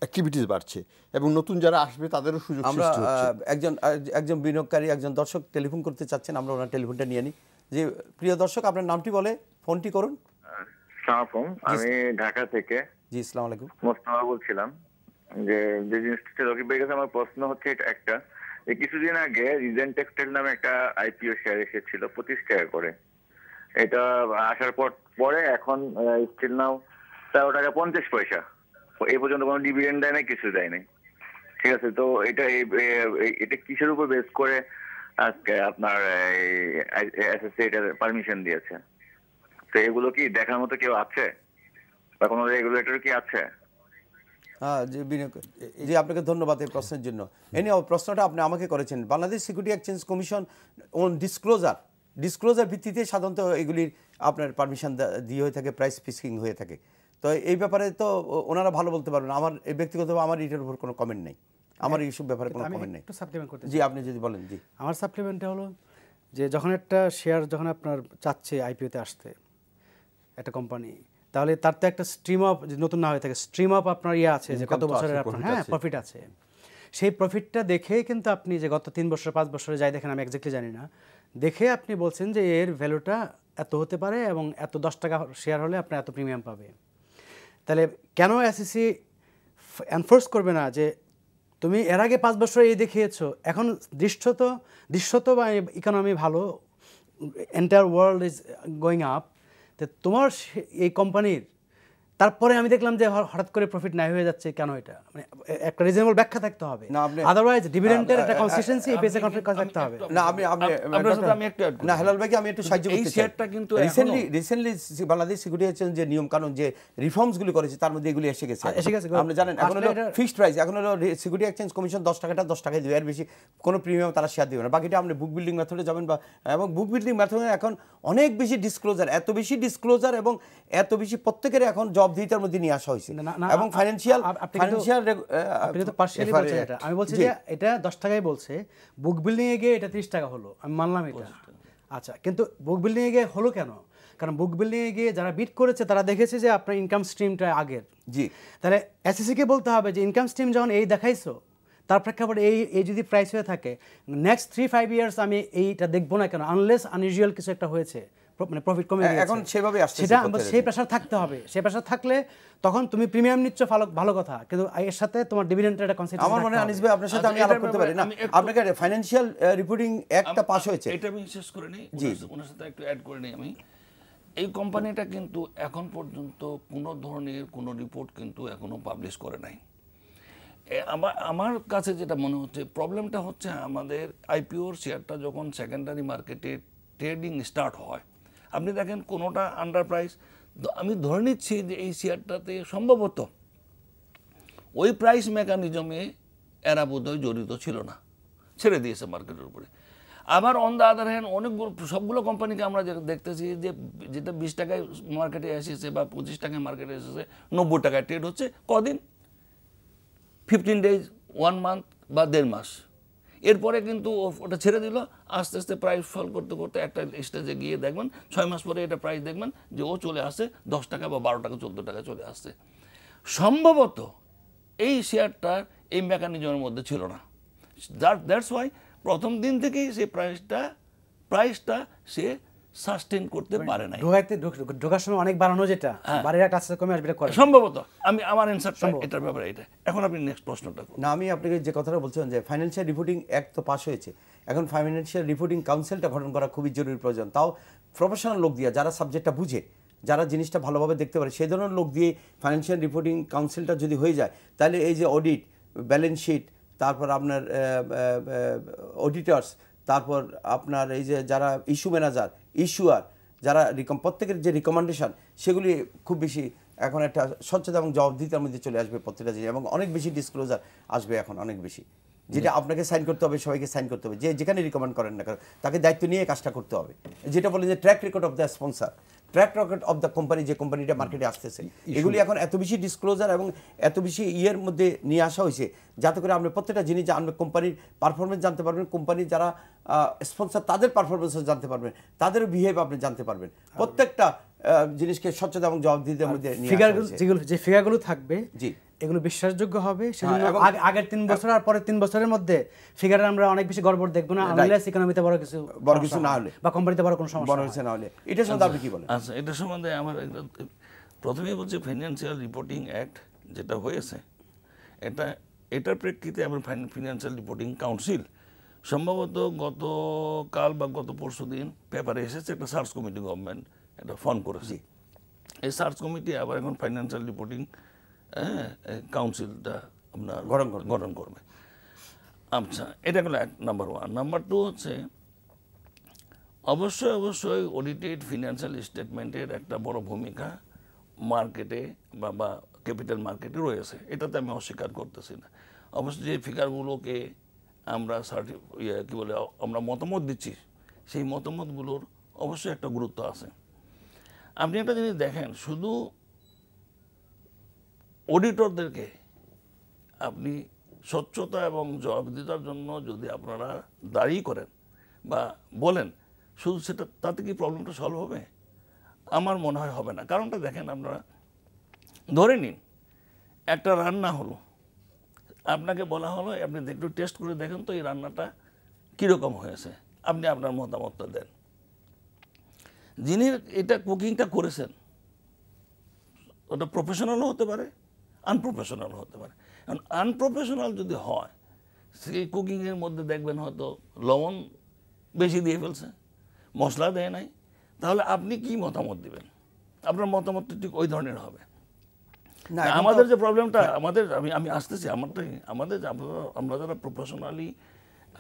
অ্যাক্টিভিটিস বাড়ছে, এবং নতুন যারা আসবে তাদেরও সুযোগ সৃষ্টি হচ্ছে। একজন বিনিয়োগকারী, একজন দর্শক টেলিফোন করতে চাচ্ছেন, আমরা ওনার টেলিফোনটা নিয়ে নিই। যে প্রিয় দর্শক, আপনার নামটি বলে ফোনটি করুন। আমি ঢাকা থেকে। জি, আসসালামু আলাইকুম। মোস্তফা বলছিলাম। যে জিনিসটা রকিব ভাই কাছে আমার প্রশ্ন হচ্ছে এটা একটা, যে কিছুদিন আগে রিজেন্ট টেক্সটাইল নামে একটা আইপিও শেয়ার এসেছিল 25 টাকা করে। এটা আসার পরে এখন স্টিল নাও 13 টাকা 50 পয়সা। এই পর্যন্ত কোনো ডিভিডেন্ড দেয় নাই, কিছু দেয় নাই। ঠিক আছে, তো এটা কিসের উপর বেস করে আজকে আপনার এসএসসি এটার পারমিশন দিয়েছে? তো এগুলো কি দেখার মতো কেউ আছে বা কোনো রেগুলেটর কি আছে? জি, আপনাকে ধন্যবাদ এই প্রশ্নের জন্য। প্রশ্নটা আপনি আমাকে করেছেন। Bangladesh security exchange commission on disclosure ভিত্তিতে সাধারণত এগুলির আপনার পারমিশন দিয়ে হয়ে থাকে, প্রাইস ফিক্সিং হয়ে থাকে। তো এই ব্যাপারে তো ওনারা ভালো বলতে পারবেন। আমার ব্যক্তিগতভাবে আমার এটার উপর কোনো কমেন্ট নেই, আমার এইসব ব্যাপারে কোনো কমেন্ট নেই। জি, আপনি যদি বলেন। জি, আমার সাপ্লিমেন্টটা হলো যে যখন একটা শেয়ার যখন আপনার চাচ্ছে আইপিওতে আসতে একটা কোম্পানি, তাহলে তার তো একটা স্ট্রিম অফ, নতুন না হয়ে থাকে, স্ট্রিম অফ আপনার আছে যে কত বছরের আপনার প্রফিট আছে। সেই প্রফিটটা দেখেই কিন্তু আপনি যে গত 3 বছর 5 বছরে যাই দেখেন, আমি এক্স্যাক্টলি জানি না, দেখে আপনি বলছেন যে এর ভ্যালুটা এত হতে পারে এবং এত 10 টাকা শেয়ার হলে আপনার এত প্রিমিয়াম পাবে। তাহলে কেন এসএসসি এনফোর্স করবে না যে তুমি এর আগে 5 বছরে এই দেখিয়েছো, এখন দৃশ্যত বা ইকোনমি ভালো, entire world is going up, তো তোমার এই কোম্পানির তারপরে আমি দেখলাম যে হঠাৎ করে প্রফিট নাই হয়ে যাচ্ছে, কেন? এটা মানে একটা রিজনেবল ব্যাখ্যা থাকতে হবে, আদারওয়াইজ ডিভিডেন্ডের একটা কনসিস্টেন্সি এই বেসে কনফ্লিক্ট থাকতে হবে। না আমি একটু না হেলাল ভাইকে আমি একটু সাহায্য করতে চাই। এই শেয়ারটা কিন্তু রিসেন্টলি বাংলাদেশ সিকিউরিটি এক্সচেঞ্জ যে নিয়ম কানুন যে রিফর্মসগুলি করেছে তার মধ্যে এগুলি এসে গেছে। আপনি জানেন এখন হলো ফিক্সড প্রাইস, এখন হলো সিকিউরিটি এক্সচেঞ্জ কমিশন 10 টাকাটা 10 টাকায় দিবে, এর বেশি কোনো প্রিমিয়াম তারা শেয়ার দিবে না। বাকিটা আপনি বুক বিল্ডিং মেথডে যাবেন বা এবং বুক বিল্ডিং মেথডে এখন অনেক বেশি ডিসক্লোজার, এত বেশি ডিসক্লোজার এবং এত বেশি প্রত্যেকের এখন জবাবদিহিতার মধ্যে নিয়ে আসা হয়েছে এবং ফাইন্যান্সিয়াল আপনি তো পার্সিয়ালি বলছেন এটা, আমি বলছি যে এটা 10 টাকায় বলছে, বুক বিল্ডিং এ গিয়ে এটা 30 টাকা হলো, আমি মানলাম এটা। আচ্ছা, কিন্তু বুক বিল্ডিং এ গিয়ে হলো কেন? কারণ বুক বিল্ডিং এ গিয়ে যারা বিট করেছে তারা দেখেছে যে আপনার ইনকাম স্ট্রিমটা আগের। জি, তাহলে এসএসসি কে বলতে হবে যে ইনকাম স্ট্রিম যখন এই দেখাইছো, তার প্রেক্ষাপটে এই যদি প্রাইস হয়ে থাকে, নেক্সট 3-5 ইয়ার্স আমি এইটা দেখবো না কেন, আনলেস আনইউজুয়াল কিছু একটা হয়েছে, মানে প্রফিট কমে গেছে, এখন সেভাবে আসছে, সেটা সেই প্রেসার থাকতে হবে। সেই প্রেসার থাকলে তখন তুমি প্রিমিয়াম নিচ্ছ, ভালো কথা, কিন্তু এর সাথে তোমার ডিভিডেন্ডের একটা কনসেপ্ট। আমার মনে হয় আনিস ভাই আপনার সাথে আমি আলাপ করতে পারি না, আপনাকে ফাইন্যান্সিয়াল রিপোর্টিং একটা পাস হয়েছে, এটা আমি শেষ করে নেই, ওনার সাথে একটু অ্যাড করে নেই আমি। এই কোম্পানিটা কিন্তু এখন পর্যন্ত কোনো ধরনের কোনো রিপোর্ট কিন্তু এখনো পাবলিশ করে নাই। আমার কাছে যেটা মনে হচ্ছে প্রবলেমটা হচ্ছে আমাদের আইপিওর শেয়ারটা যখন সেকেন্ডারি মার্কেটে ট্রেডিং স্টার্ট হয়, আপনি দেখেন কোনোটা আন্ডার প্রাইস, আমি ধরে নিচ্ছি যে এই শেয়ারটাতে সম্ভবত ওই প্রাইস মেকানিজমে এরা বোধহয় জড়িত ছিল না, ছেড়ে দিয়েছে মার্কেটের উপরে। আবার অন দ্য আদার হ্যান্ড সবগুলো কোম্পানিকে আমরা দেখতেছি যে যেটা 20 টাকায় মার্কেটে এসেছে বা 25 টাকায় মার্কেটে এসেছে 90 টাকায় ট্রেড হচ্ছে কদিন, 15 ডেজ, 1 মান্থ বা 1.5 মাস। এরপরে কিন্তু ওটা ছেড়ে দিল, আস্তে আস্তে প্রাইস ফল করতে করতে একটা স্টেজে গিয়ে দেখবেন 6 মাস পরে এটা প্রাইস দেখবেন যে ও চলে আসছে 10 টাকা বা 12 টাকা 14 টাকা চলে আসছে। সম্ভবত এই শেয়ারটা এই মেকানিজমের মধ্যে ছিল না, দ্যাটস ওয়াই প্রথম দিন থেকেই সেই প্রাইসটা সে সাস্টেন করতে পারে নাই। ঢোকার সময় অনেক বাড়ানো, যেটা বাড়িরা কাছে কমে আসবে এটা করে সম্ভবত। আমার অ্যানসারটা এটার ব্যাপারে এটা। এখন আপনি নেক্সট প্রশ্নটা করুন। না, আমি আপনাকে যে কথাটা বলছিলাম যে ফাইন্যান্সিয়াল রিপোর্টিং অ্যাক্ট তো পাস হয়েছে, এখন ফাইন্যান্সিয়াল রিপোর্টিং কাউন্সিলটা গঠন করা খুবই জরুরি প্রয়োজন, তাও প্রফেশনাল লোক দিয়ে, যারা সাবজেক্টটা বুঝে, যারা জিনিসটা ভালোভাবে দেখতে পারে, সেই ধরনের লোক দিয়ে ফাইন্যান্সিয়াল রিপোর্টিং কাউন্সিলটা যদি হয়ে যায়, তাহলে এই যে অডিট, ব্যালেন্স শিট, তারপর আপনার অডিটার্স, তারপর আপনার এই যে যারা ইস্যু ম্যানেজার, ইস্যুয়ার, যারা প্রত্যেকের যে রিকমেন্ডেশন, সেগুলি খুব বেশি এখন একটা স্বচ্ছতা এবং জবাবদিহিতার মধ্যে চলে আসবে প্রত্যেকটা জিনিস, এবং অনেক বেশি ডিসক্লোজার আসবে এখন, অনেক বেশি, যেটা আপনাকে সাইন করতে হবে, সবাইকে সাইন করতে হবে, যে যেখানে রিকমেন্ড করেন না কারণ তাকে দায়িত্ব নিয়ে কাজটা করতে হবে। যেটা বলেন যে track record of the sponsor, track record of the company, যে কোম্পানিটা মার্কেটে আসতেছে, এগুলি এখন এত বেশি ডিসক্লোজার এবং এত বেশি ইয়ের মধ্যে নিয়ে আসা হয়েছে, যাতে করে আপনি প্রত্যেকটা জিনিস আপনি কোম্পানির পারফরমেন্স জানতে পারবেন, কোম্পানির যারা স্পন্সর তাদের পারফরমেন্স জানতে পারবেন, তাদের বিহেভ আপনি জানতে পারবেন, প্রত্যেকটা জিনিসকে স্বচ্ছতা এবং জবাবদিহিতার মধ্যে নিয়ে আসা হয়েছে। যে ফিগারগুলো থাকবে, জি, এগুলো বিশ্বাসযোগ্য হবে, সেজন্য আগের 3 বছর আর পরের 3 বছরের মধ্যে ফিগারে আমরা অনেক বেশি গড়বড় দেখব না, আনলেস ইকোনমিতে বড় কিছু না হলে বা কোম্পানিতে বড় কোনো সমস্যা না হলে। এটা সম্বন্ধে আপনি কি বলেন? আচ্ছা, এটা সম্বন্ধে আমার প্রথমেই বলছি ফাইন্যান্সিয়াল রিপোর্টিং অ্যাক্ট যেটা হয়েছে, এটার প্রেক্ষিতে আমরা ফিনান্সিয়াল রিপোর্টিং কাউন্সিল সম্ভবত গতকাল বা গত পরশু দিন পেপারে এসেছে, একটা সার্চ কমিটি গভর্নমেন্ট এটা ফর্ম করেছে। এই সার্চ কমিটি আবার এখন ফাইন্যান্সিয়াল রিপোর্টিং কাউন্সিলটা আপনার গঠন করবে। আচ্ছা, এটা হলো নাম্বার 1। নাম্বার 2 হচ্ছে অবশ্যই অডিটেড ফিনান্সিয়াল স্টেটমেন্টের একটা বড় ভূমিকা মার্কেটে বা ক্যাপিটাল মার্কেটে রয়েছে, এটাতে আমি অস্বীকার করতেছি না। অবশ্যই যে ফিগারগুলোকে আমরা আমরা মতামত দিচ্ছি, সেই মতামতগুলোর অবশ্যই একটা গুরুত্ব আছে। আপনি একটা জিনিস দেখেন, শুধু অডিটরদেরকে আপনি স্বচ্ছতা এবং জবাবদিহিতার জন্য যদি আপনারা দায়ী করেন বা বলেন, শুধু সেটা তাতে কি প্রবলেমটা সলভ হবে? আমার মনে হয় হবে না। কারণটা দেখেন, আপনারা ধরে নিন একটা রান্না হলো, আপনাকে বলা হলো আপনি একটু টেস্ট করে দেখেন তো এই রান্নাটা কীরকম হয়েছে, আপনি আপনার মতামতটা দেন। যিনি এটা কুকিংটা করেছেন ওটা প্রফেশনালও হতে পারে, আনপ্রফেশনালও হতে পারে। কারণ আনপ্রফেশনাল যদি হয়, সেই কুকিংয়ের মধ্যে দেখবেন হয়তো লবণ বেশি দিয়ে ফেলছে, মশলা দেয় নাই, তাহলে আপনি কি মতামত দিবেন? আপনার মতামতটা ঠিক ওই ধরনের হবে। আমাদের যে প্রবলেমটা আমি আসতেছি, আমরা যারা প্রফেশনালি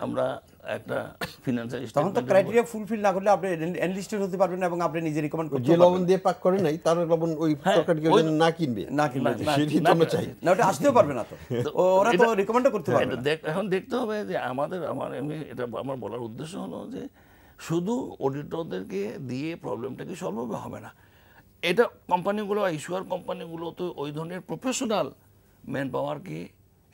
আমরা একটা ফিনান্সিয়াল তখন তো ক্রাইটেরিয়া ফুলফিল না করলে আপনি এনলিস্টেড হতে পারবেন এবং আপনি নিজে রিকমেন্ড করতে যে লবণ দিয়ে পাক করে নাই তার লবণ ওই তরকারি কেউ যেন না কিনবে সেটাই তো আমরা চাই না, ওটা আসতেও পারবে না, তো ওরা তো রিকমেন্ড করতে পারবে না। এখন দেখতে হবে যে আমার বলার উদ্দেশ্য হলো যে শুধু অডিটরদেরকে দিয়ে প্রবলেমটা কি সলভ হবে না। এটা কোম্পানিগুলো, ইস্যুয়ার কোম্পানিগুলো তো ওই ধরনের প্রফেশনাল ম্যান পাওয়ারকে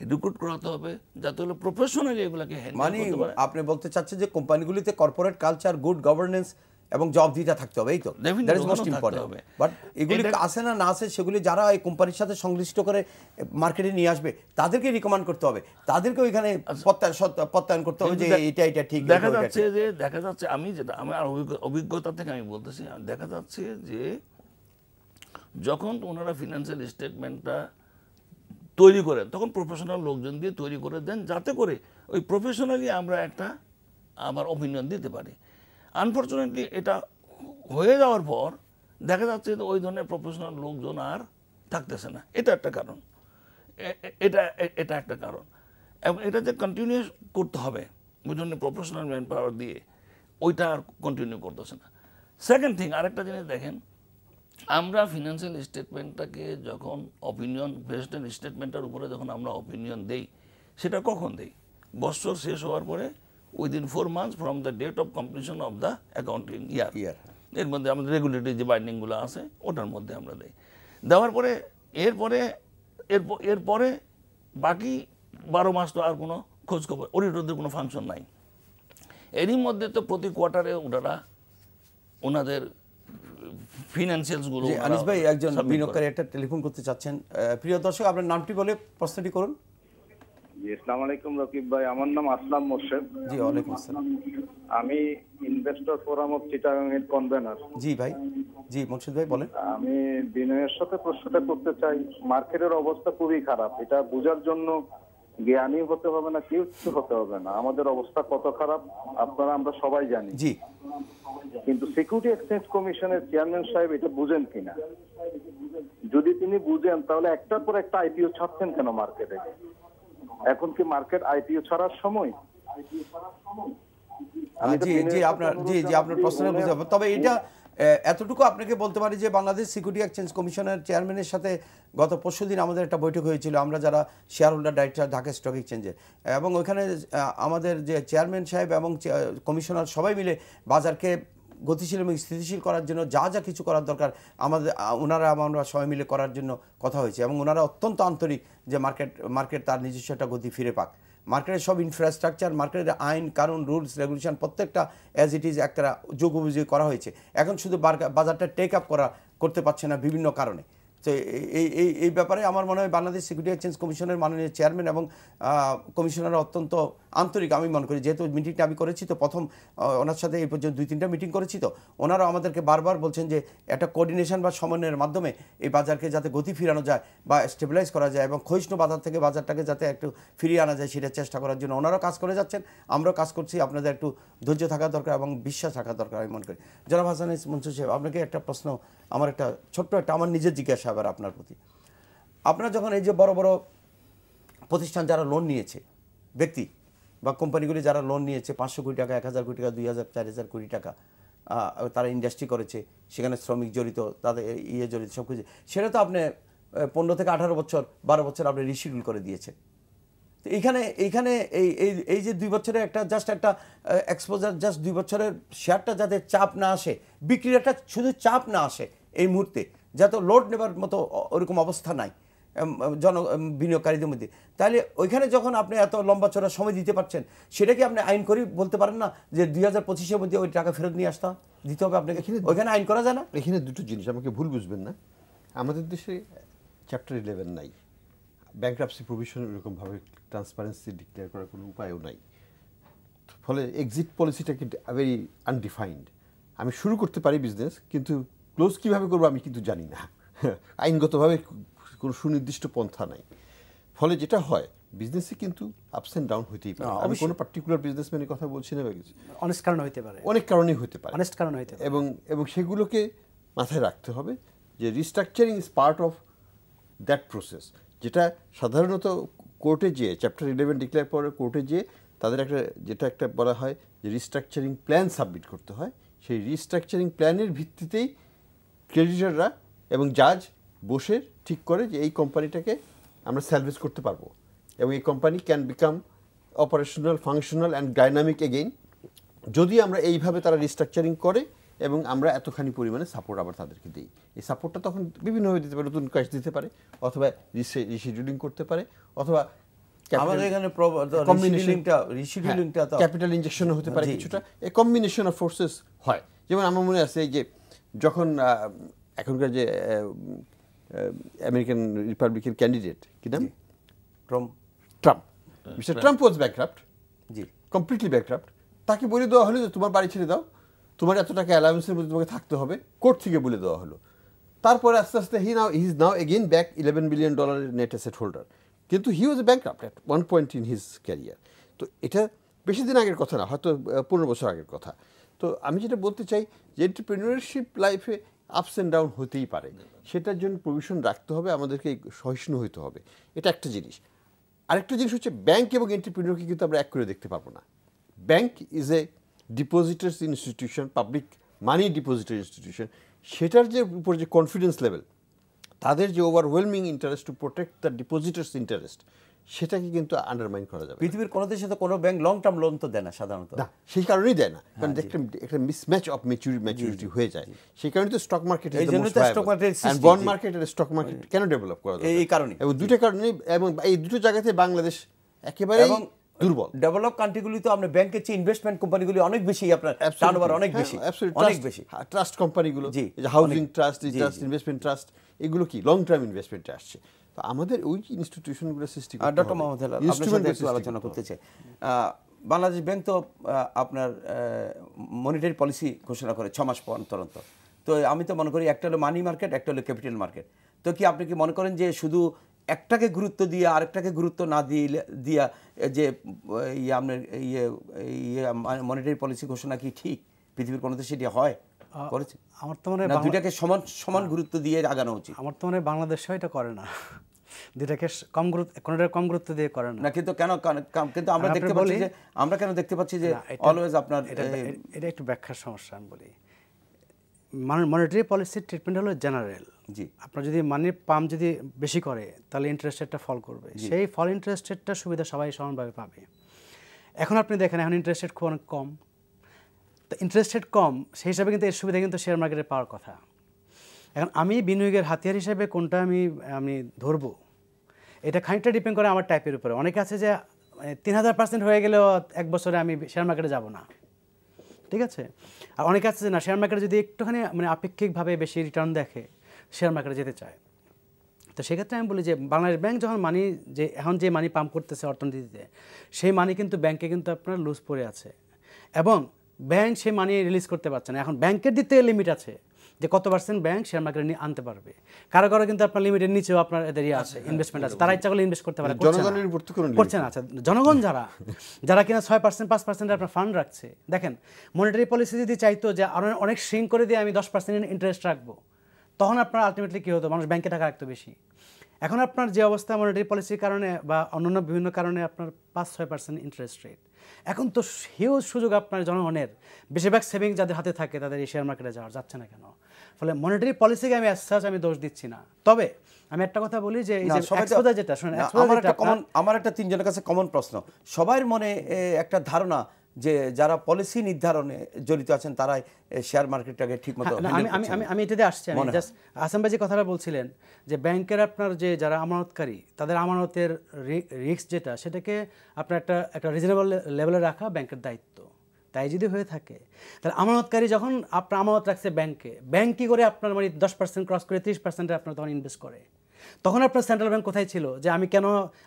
রিক্রুট করাতে হবে, যাতে হলো প্রফেশনালি এগুলোকে হ্যান্ডেল করতে পারে। আপনি বলতে চাচ্ছেন যে কোম্পানিগুলিতে কর্পোরেট কালচার, গুড গভর্নেন্স এবং জবাবদিহিতা থাকতে হবে, এই তো that is most important. But এগুলি আসে না আসে, সেগুলি যারা এই কোম্পানির সাথে সংশ্লিষ্ট করে মার্কেটে নিয়ে আসবে তাদেরকে রিকমেন্ড করতে হবে, তাদেরকে ওইখানে প্রত্যয়ন করতে হবে যে এটা ঠিক। দেখা যাচ্ছে আমি যেটা আমার অভিজ্ঞতা থেকে আমি বলতেছি, দেখা যাচ্ছে যে যখন ওনারা ফিনান্সিয়াল স্টেটমেন্টটা তৈরি করেন তখন প্রফেশনাল লোকজন দিয়ে তৈরি করে দেন, যাতে করে ওই প্রফেশনালি আমরা একটা আমার অপিনিয়ন দিতে পারি। আনফর্চুনেটলি এটা হয়ে যাওয়ার পর দেখা যাচ্ছে যে ওই ধরনের প্রফেশনাল লোকজন আর থাকতেছে না, এটা একটা কারণ। এটা একটা কারণ, এবং এটা যে কন্টিনিউ করতে হবে ওই ধরনের প্রফেশনাল ম্যান পাওয়ার দিয়ে, ওইটা আর কন্টিনিউ করতেছে না। সেকেন্ড থিং, আরেকটা জিনিস দেখেন, আমরা ফিনান্সিয়াল স্টেটমেন্টটাকে যখন অপিনিয়ন প্রেসিডেন্ট স্টেটমেন্টের উপরে যখন আমরা অপিনিয়ন দেই, সেটা কখন দেই? বছর শেষ হওয়ার পরে within 4 months from the date of completion of the accounting year. এর মধ্যে আমাদের রেগুলেটরি যে বাইন্ডিংগুলো আছে ওটার মধ্যে আমরা দেই। দেওয়ার পরে এরপরে বাকি 12 মাস তো আর কোনো খোঁজখবর, অডিটরদের কোনো ফাংশন নাই। এরই মধ্যে তো প্রতি কোয়ার্টারে ওনাদের ফিনান্সিয়ালসগুলো। আনিস ভাই একজন বিনিয়োগকারী একটা টেলিফোন করতে চাচ্ছেন। প্রিয় দর্শক, আপনার নামটি বলে প্রশ্নটি করুন। জি, আসসালামু আলাইকুম রকিব ভাই, আমার নাম আসলাম মোর্শেদ। জি, ওয়ালাইকুম আসসালাম। আমি ইনভেস্টর ফোরাম অফ চিটাগাং এর কনভেনার। জি ভাই, জি মোর্শেদ ভাই বলেন। আমি বিনয়ের সাথে প্রশ্নটা করতে চাই, মার্কেটের অবস্থা খুবই খারাপ, এটা বোঝার জন্য জ্ঞানী হতে হবে না, কিছু হতে হবে না, আমাদের অবস্থা কত খারাপ আপনারা আমরা সবাই জানি। জি, কিন্তু সিকিউরিটি এক্সচেঞ্জ কমিশনের চেয়ারম্যান সাহেব এটা বুঝেন কিনা? যদি তিনি বুঝেন তাহলে একটার পর একটা আইপিও ছাড়ছেন কেন মার্কেটে? এখন কি মার্কেট আইপিও ছাড়ার সময়? আপনার প্রশ্নের বুঝতে হবে। তবে এটা এতটুকু আপনাকে বলতে পারি যে বাংলাদেশ সিকিউরিটি এক্সচেঞ্জ কমিশনের চেয়ারম্যানের সাথে গত পরশুদিন আমাদের একটা বৈঠক হয়েছিল, আমরা যারা share holder director Dhaka stock এক্সচেঞ্জে, এবং ওইখানে আমাদের যে চেয়ারম্যান সাহেব এবং কমিশনার সবাই মিলে বাজারকে গতিশীল এবং স্থিতিশীল করার জন্য যা যা কিছু করার দরকার ওনারা আমরা সবাই মিলে করার জন্য কথা হয়েছে, এবং ওনারা অত্যন্ত আন্তরিক যে মার্কেট তার নিজস্ব একটা গতি ফিরে পাক। মার্কেটের সব ইনফ্রাস্ট্রাকচার, মার্কেটের আইন কানুন, রুলস রেগুলেশন প্রত্যেকটা অ্যাজ ইট ইজ একটা যোগবুঝি করা হয়েছে। এখন শুধু বাজারটা টেক আপ করতে পারছে না বিভিন্ন কারণে। তো এই ব্যাপারে আমার মনে হয় বাংলাদেশ সিকিউরিটি এক্সচেঞ্জ কমিশনের মাননীয় চেয়ারম্যান এবং কমিশনাররা অত্যন্ত আন্তরিক আমি মনে করি। যেহেতু মিটিংটা আমি করেছি, তো প্রথম ওনার সাথে এই পর্যন্ত 2-3টা মিটিং করেছি, তো ওনারা আমাদেরকে বারবার বলছেন যে একটা কোঅর্ডিনেশন বা সমন্বয়ের মাধ্যমে এই বাজারকে যাতে গতি ফিরানো যায় বা স্টেবিলাইজ করা যায় এবং ক্ষয়িষ্ণু বাজার থেকে বাজারটাকে যাতে একটু ফিরিয়ে আনা যায় সেটা চেষ্টা করার জন্য ওনারাও কাজ করে যাচ্ছেন, আমরাও কাজ করছি। আপনাদের একটু ধৈর্য থাকা দরকার এবং বিশ্বাস থাকা দরকার আমি মনে করি। জনাব হাসান মনসুর সাহেব, আপনাকে একটা প্রশ্ন, আমার একটা ছোট্ট একটা আমার নিজের জিজ্ঞাসা আবার আপনার প্রতি। আপনারা যখন এই যে বড় বড় প্রতিষ্ঠান যারা লোন নিয়েছে, ব্যক্তি বা কোম্পানিগুলি যারা লোন নিয়েছে 500 কোটি টাকা, 1000 কোটি টাকা, 2000, 4000 কোটি টাকা, তারা ইন্ডাস্ট্রি করেছে, সেখানে শ্রমিক জড়িত, তাদের জড়িত সব কিছু, সেটা তো আপনি 15 থেকে 18 বছর 12 বছর আপনি রিশিডিউল করে দিয়েছেন। তো এইখানে এই যে 2 বছরে একটা এক্সপোজার, জাস্ট 2 বছরের শেয়ারটা যাতে চাপ না আসে, বিক্রির একটা শুধু চাপ না আসে এই মুহূর্তে, যাতে লোড নেবার মতো ওরকম অবস্থা নাই বিনিয়োগকারীদের মধ্যে, তাহলে ওইখানে যখন আপনি এত লম্বা চড়া সময় দিতে পারছেন, সেটা কি আপনি আইন করে বলতে পারেন না যে 2025-এর মধ্যে ওই টাকা ফেরত নিয়ে দিতে হবে আপনাকে? ওইখানে আইন করা যায় না? এখানে দুটো জিনিস, আমাকে ভুল বুঝবেন না, আমাদের দেশে চ্যাপ্টার 11 নাই, ব্যাংক্রাপসি প্রভিশন এরকমভাবে ট্রান্সপারেন্সি ডিক্লেয়ার করার কোনো উপায়ও নাই, ফলে এক্সিট পলিসিটাকে ভেরি আনডিফাইন্ড। আমি শুরু করতে পারি বিজনেস, কিন্তু ক্লোজ কীভাবে করবো আমি কিন্তু জানি না, আইনগতভাবে কোনো সুনির্দিষ্ট পন্থা নাই। ফলে যেটা হয়, বিজনেসে কিন্তু আপস অ্যান্ড ডাউন হইতেই পারে। আমি কোনো পার্টিকুলার বিজনেসম্যানের কথা বলছি না, অনেক কারণ হইতে পারে, অনেক কারণেই হতে পারে, অনেস্ট কারণ হইতে পারে, এবং সেগুলোকে মাথায় রাখতে হবে যে restructuring is part of that process, যেটা সাধারণত কোর্টে যেয়ে চ্যাপ্টার 11 ডিক্লেয়ার পরে কোর্টে যেয়ে তাদের একটা বলা হয় যে রিস্ট্রাকচারিং প্ল্যান সাবমিট করতে হয়। সেই রিস্ট্রাকচারিং প্ল্যানের ভিত্তিতেই ক্রেডিটররা এবং জাজ বসে ঠিক করে যে এই কোম্পানিটাকে আমরা স্যালভেজ করতে পারবো এবং এই company can become operational, functional and dynamic again যদি আমরা এইভাবে তারা রিস্ট্রাকচারিং করে এবং আমরা এতখানি পরিমাণে সাপোর্ট আবার তাদেরকে দিই। এই সাপোর্টটা তখন বিভিন্নভাবে দিতে পারে, নতুন ক্যাশ দিতে পারে, অথবা রিশিডিউলিং করতে পারে, অথবা ক্যাপিটাল ইনজেকশনও হতে পারে কিছুটা। এ কম্বিনেশন অফ ফোর্সেস হয়। যেমন আমার মনে আছে যে যখন এখনকার যে আমেরিকান রিপাবলিকের ক্যান্ডিডেট কি নাম, Trump, mister Trump was bankrupt, জি কমপ্লিটলি ব্যাংক্রাপ্ট। তাকে বলে দেওয়া হলো যে তোমার বাড়ি ছেড়ে দাও, তোমার এত টাকা অ্যালাউন্সের মধ্যে তোমাকে থাকতে হবে, কোর্ট থেকে বলে দেওয়া হলো। তারপরে আস্তে আস্তে he is now again back $11 billion net asset holder, কিন্তু he was a bankrupt at one point in his career. তো এটা বেশি দিন আগের কথা না, হয়তো 15 বছর আগের কথা। তো আমি যেটা বলতে চাই যে এন্টারপ্রেনিয়রশিপ লাইফে আপস অ্যান্ড ডাউন হতেই পারে, সেটার জন্য প্রভিশন রাখতে হবে, আমাদেরকে সহিষ্ণু হতে হবে, এটা একটা জিনিস। আরেকটা জিনিস হচ্ছে ব্যাংক এবং এন্টারপ্রেনিয়রকে কিন্তু আমরা এক করে দেখতে পারবো না। Bank is a ডিপোজিটার্স institution, public money depositor institution, সেটার যে উপর যে কনফিডেন্স লেভেল, তাদের যে overwhelming interest to protect the ডিপোজিটার্স interest, সেটাকে কিন্তু আন্ডারমাইন করা যাবে। পৃথিবীর কোনো দেশে তো কোনো ব্যাংক লং টার্ম লোন তো দেয় না সাধারণত, না সেই কারণেই দেয় না, কারণ একটা মিসম্যাচ অফ ম্যাচুরিটি হয়ে যায়। সেই কারণে তো স্টক মার্কেট বন্ড মার্কেট আর স্টক মার্কেট কেন ডেভেলপ করা যায় এই কারণে, এবং দুটো কারণে, এবং এই দুটো জায়গাতে বাংলাদেশ একেবারে দুর্বল। ডেভেলপ কান্ট্রিগুলি তো আপনার ব্যাংকের চেয়ে ইনভেস্টমেন্ট কোম্পানিগুলি অনেক বেশি, আপনার টার্নওভার অনেক বেশি, অনেক বেশি। ট্রাস্ট কোম্পানিগুলো, হাউজিং ট্রাস্ট, ইনভেস্টমেন্ট ট্রাস্ট, এগুলো কি লং টার্ম ইনভেস্টমেন্টে আসছে। তো আমাদের ওই ইনস্টিটিউশনগুলো সৃষ্টি করতে হবে। ডক্টর মোহাম্মদ হেলাল আপনার সাথে একটু আলোচনা করতে চাই। বাংলাদেশ ব্যাংক তো আপনার মনিটারি পলিসি ঘোষণা করে 6 মাস অন্তর অন্তর। তো আমি তো মনে করি একটা হলো মানি মার্কেট, একটা হলো ক্যাপিটাল মার্কেট। তো কি আপনি কি মনে করেন যে শুধু একটাকে গুরুত্ব দিয়ে আরেকটাকে গুরুত্ব না দিয়া যে আপনার মনিটারি পলিসি ঘোষণা কি ঠিক? পৃথিবীর কোনো দেশে সেটি হয় করেছে? আমার তো মনে হয় দুইটাকে সমান গুরুত্ব দিয়ে আগানো উচিত। আমার তো মনে হয় বাংলাদেশও এটা করে না, দুইটাকে কম গুরুত্ব, কোনোটার কম গুরুত্ব দিয়ে করে না। কিন্তু কেন কিন্তু আমরা দেখতে পাচ্ছি যে আমরা কেন দেখতে পাচ্ছি যে অলওয়েজ আপনার এটা একটু ব্যাখ্যার সমস্যা। আমি বলি মনিটারি পলিসির ট্রিটমেন্ট হলো জেনারেল। জি, আপনার যদি মানির পাম্প যদি বেশি করে তাহলে ইন্টারেস্ট রেটটা ফল করবে, সেই ফল ইন্টারেস্ট রেটটা সুবিধা সবাই সমানভাবে পাবে। এখন আপনি দেখেন এখন ইন্টারেস্ট রেট খুব অনেক কম, তো ইন্টারেস্ট রেট কম সেই হিসাবে কিন্তু এর সুবিধা কিন্তু শেয়ার মার্কেটে পাওয়ার কথা। এখন আমি বিনিয়োগের হাতিয়ার হিসেবে কোনটা আমি ধরবো এটা খানিকটা ডিপেন্ড করে আমার টাইপের উপরে। অনেকে আছে যে 3000% হয়ে গেলেও 1 বছরে আমি শেয়ার মার্কেটে যাব না, ঠিক আছে। আর অনেকে আছে যে না, শেয়ার মার্কেটে যদি একটুখানি আপেক্ষিকভাবে বেশি রিটার্ন দেখে শেয়ার মার্কেটে যেতে চায়। তো সেক্ষেত্রে আমি বলি যে বাংলাদেশ ব্যাংক যখন এখন যে মানি পাম্প করতেছে অর্থনীতিতে, সেই মানি কিন্তু ব্যাংকে কিন্তু আপনার লুজ পড়ে আছে এবং ব্যাংক সেই মানি রিলিজ করতে পারছে না। এখন ব্যাংকের দিক থেকে লিমিট আছে যে কত পার্সেন্ট ব্যাংক শেয়ার মার্কেটে নিয়ে আনতে পারবে। কারো কারো কিন্তু আপনার লিমিটের নিচেও আপনার এদের আছে, ইনভেস্টমেন্ট আছে, তারা ইচ্ছা করলে ইনভেস্ট করতে পারে, করছে না। আচ্ছা, জনগণ যারা কিনা 6% 5% আপনার ফান্ড রাখছে, দেখেন মনিটারি পলিসি যদি চাইতো যে অনেক শ্রিঙ্ক করে দিয়ে আমি 10% ইন্টারেস্ট রাখবো, তখন আপনার আলটিমেটলি কী হতো, মানুষ ব্যাংকে টাকা রাখতো বেশি। এখন আপনার যে অবস্থা মনিটারি পলিসির কারণে বা অন্যান্য বিভিন্ন কারণে আপনার 5-6% ইন্টারেস্ট রেট, এখন তো হিউজ সুযোগ আপনার জনগণের, বেশিরভাগ সেভিংস যাদের হাতে থাকে তাদের এই শেয়ার মার্কেটে যাচ্ছে না কেন? ফলে মনিটারি পলিসিকে আমি আমি দোষ দিচ্ছি না। তবে আমি একটা কথা বলি যে যেটা শুনেন, আমার একটা তিনজনের কাছে কমন প্রশ্ন, সবার মনে একটা ধারণা যে যারা পলিসি নির্ধারণে জড়িত আছেন তারাই শেয়ার মার্কেটটাকে ঠিকমতো আমি এটাতে আসছি। আমি জাস্ট আসাম ভাই যে কথাটা বলছিলেন যে ব্যাংকের আপনার যে যারা আমানতকারী তাদের আমানতের রিস্ক যেটা, সেটাকে আপনার একটা রিজনেবল লেভেলে রাখা ব্যাংকের দায়িত্ব। তাই যদি হয়ে থাকে তাহলে আমানতকারী যখন আপনার আমানত রাখছে ব্যাংক কী করে আপনার 10% ক্রস করে 30% আপনার তখন ইনভেস্ট করে, তখন আপনার সেন্ট্রাল ব্যাংক কোথায় ছিল? যে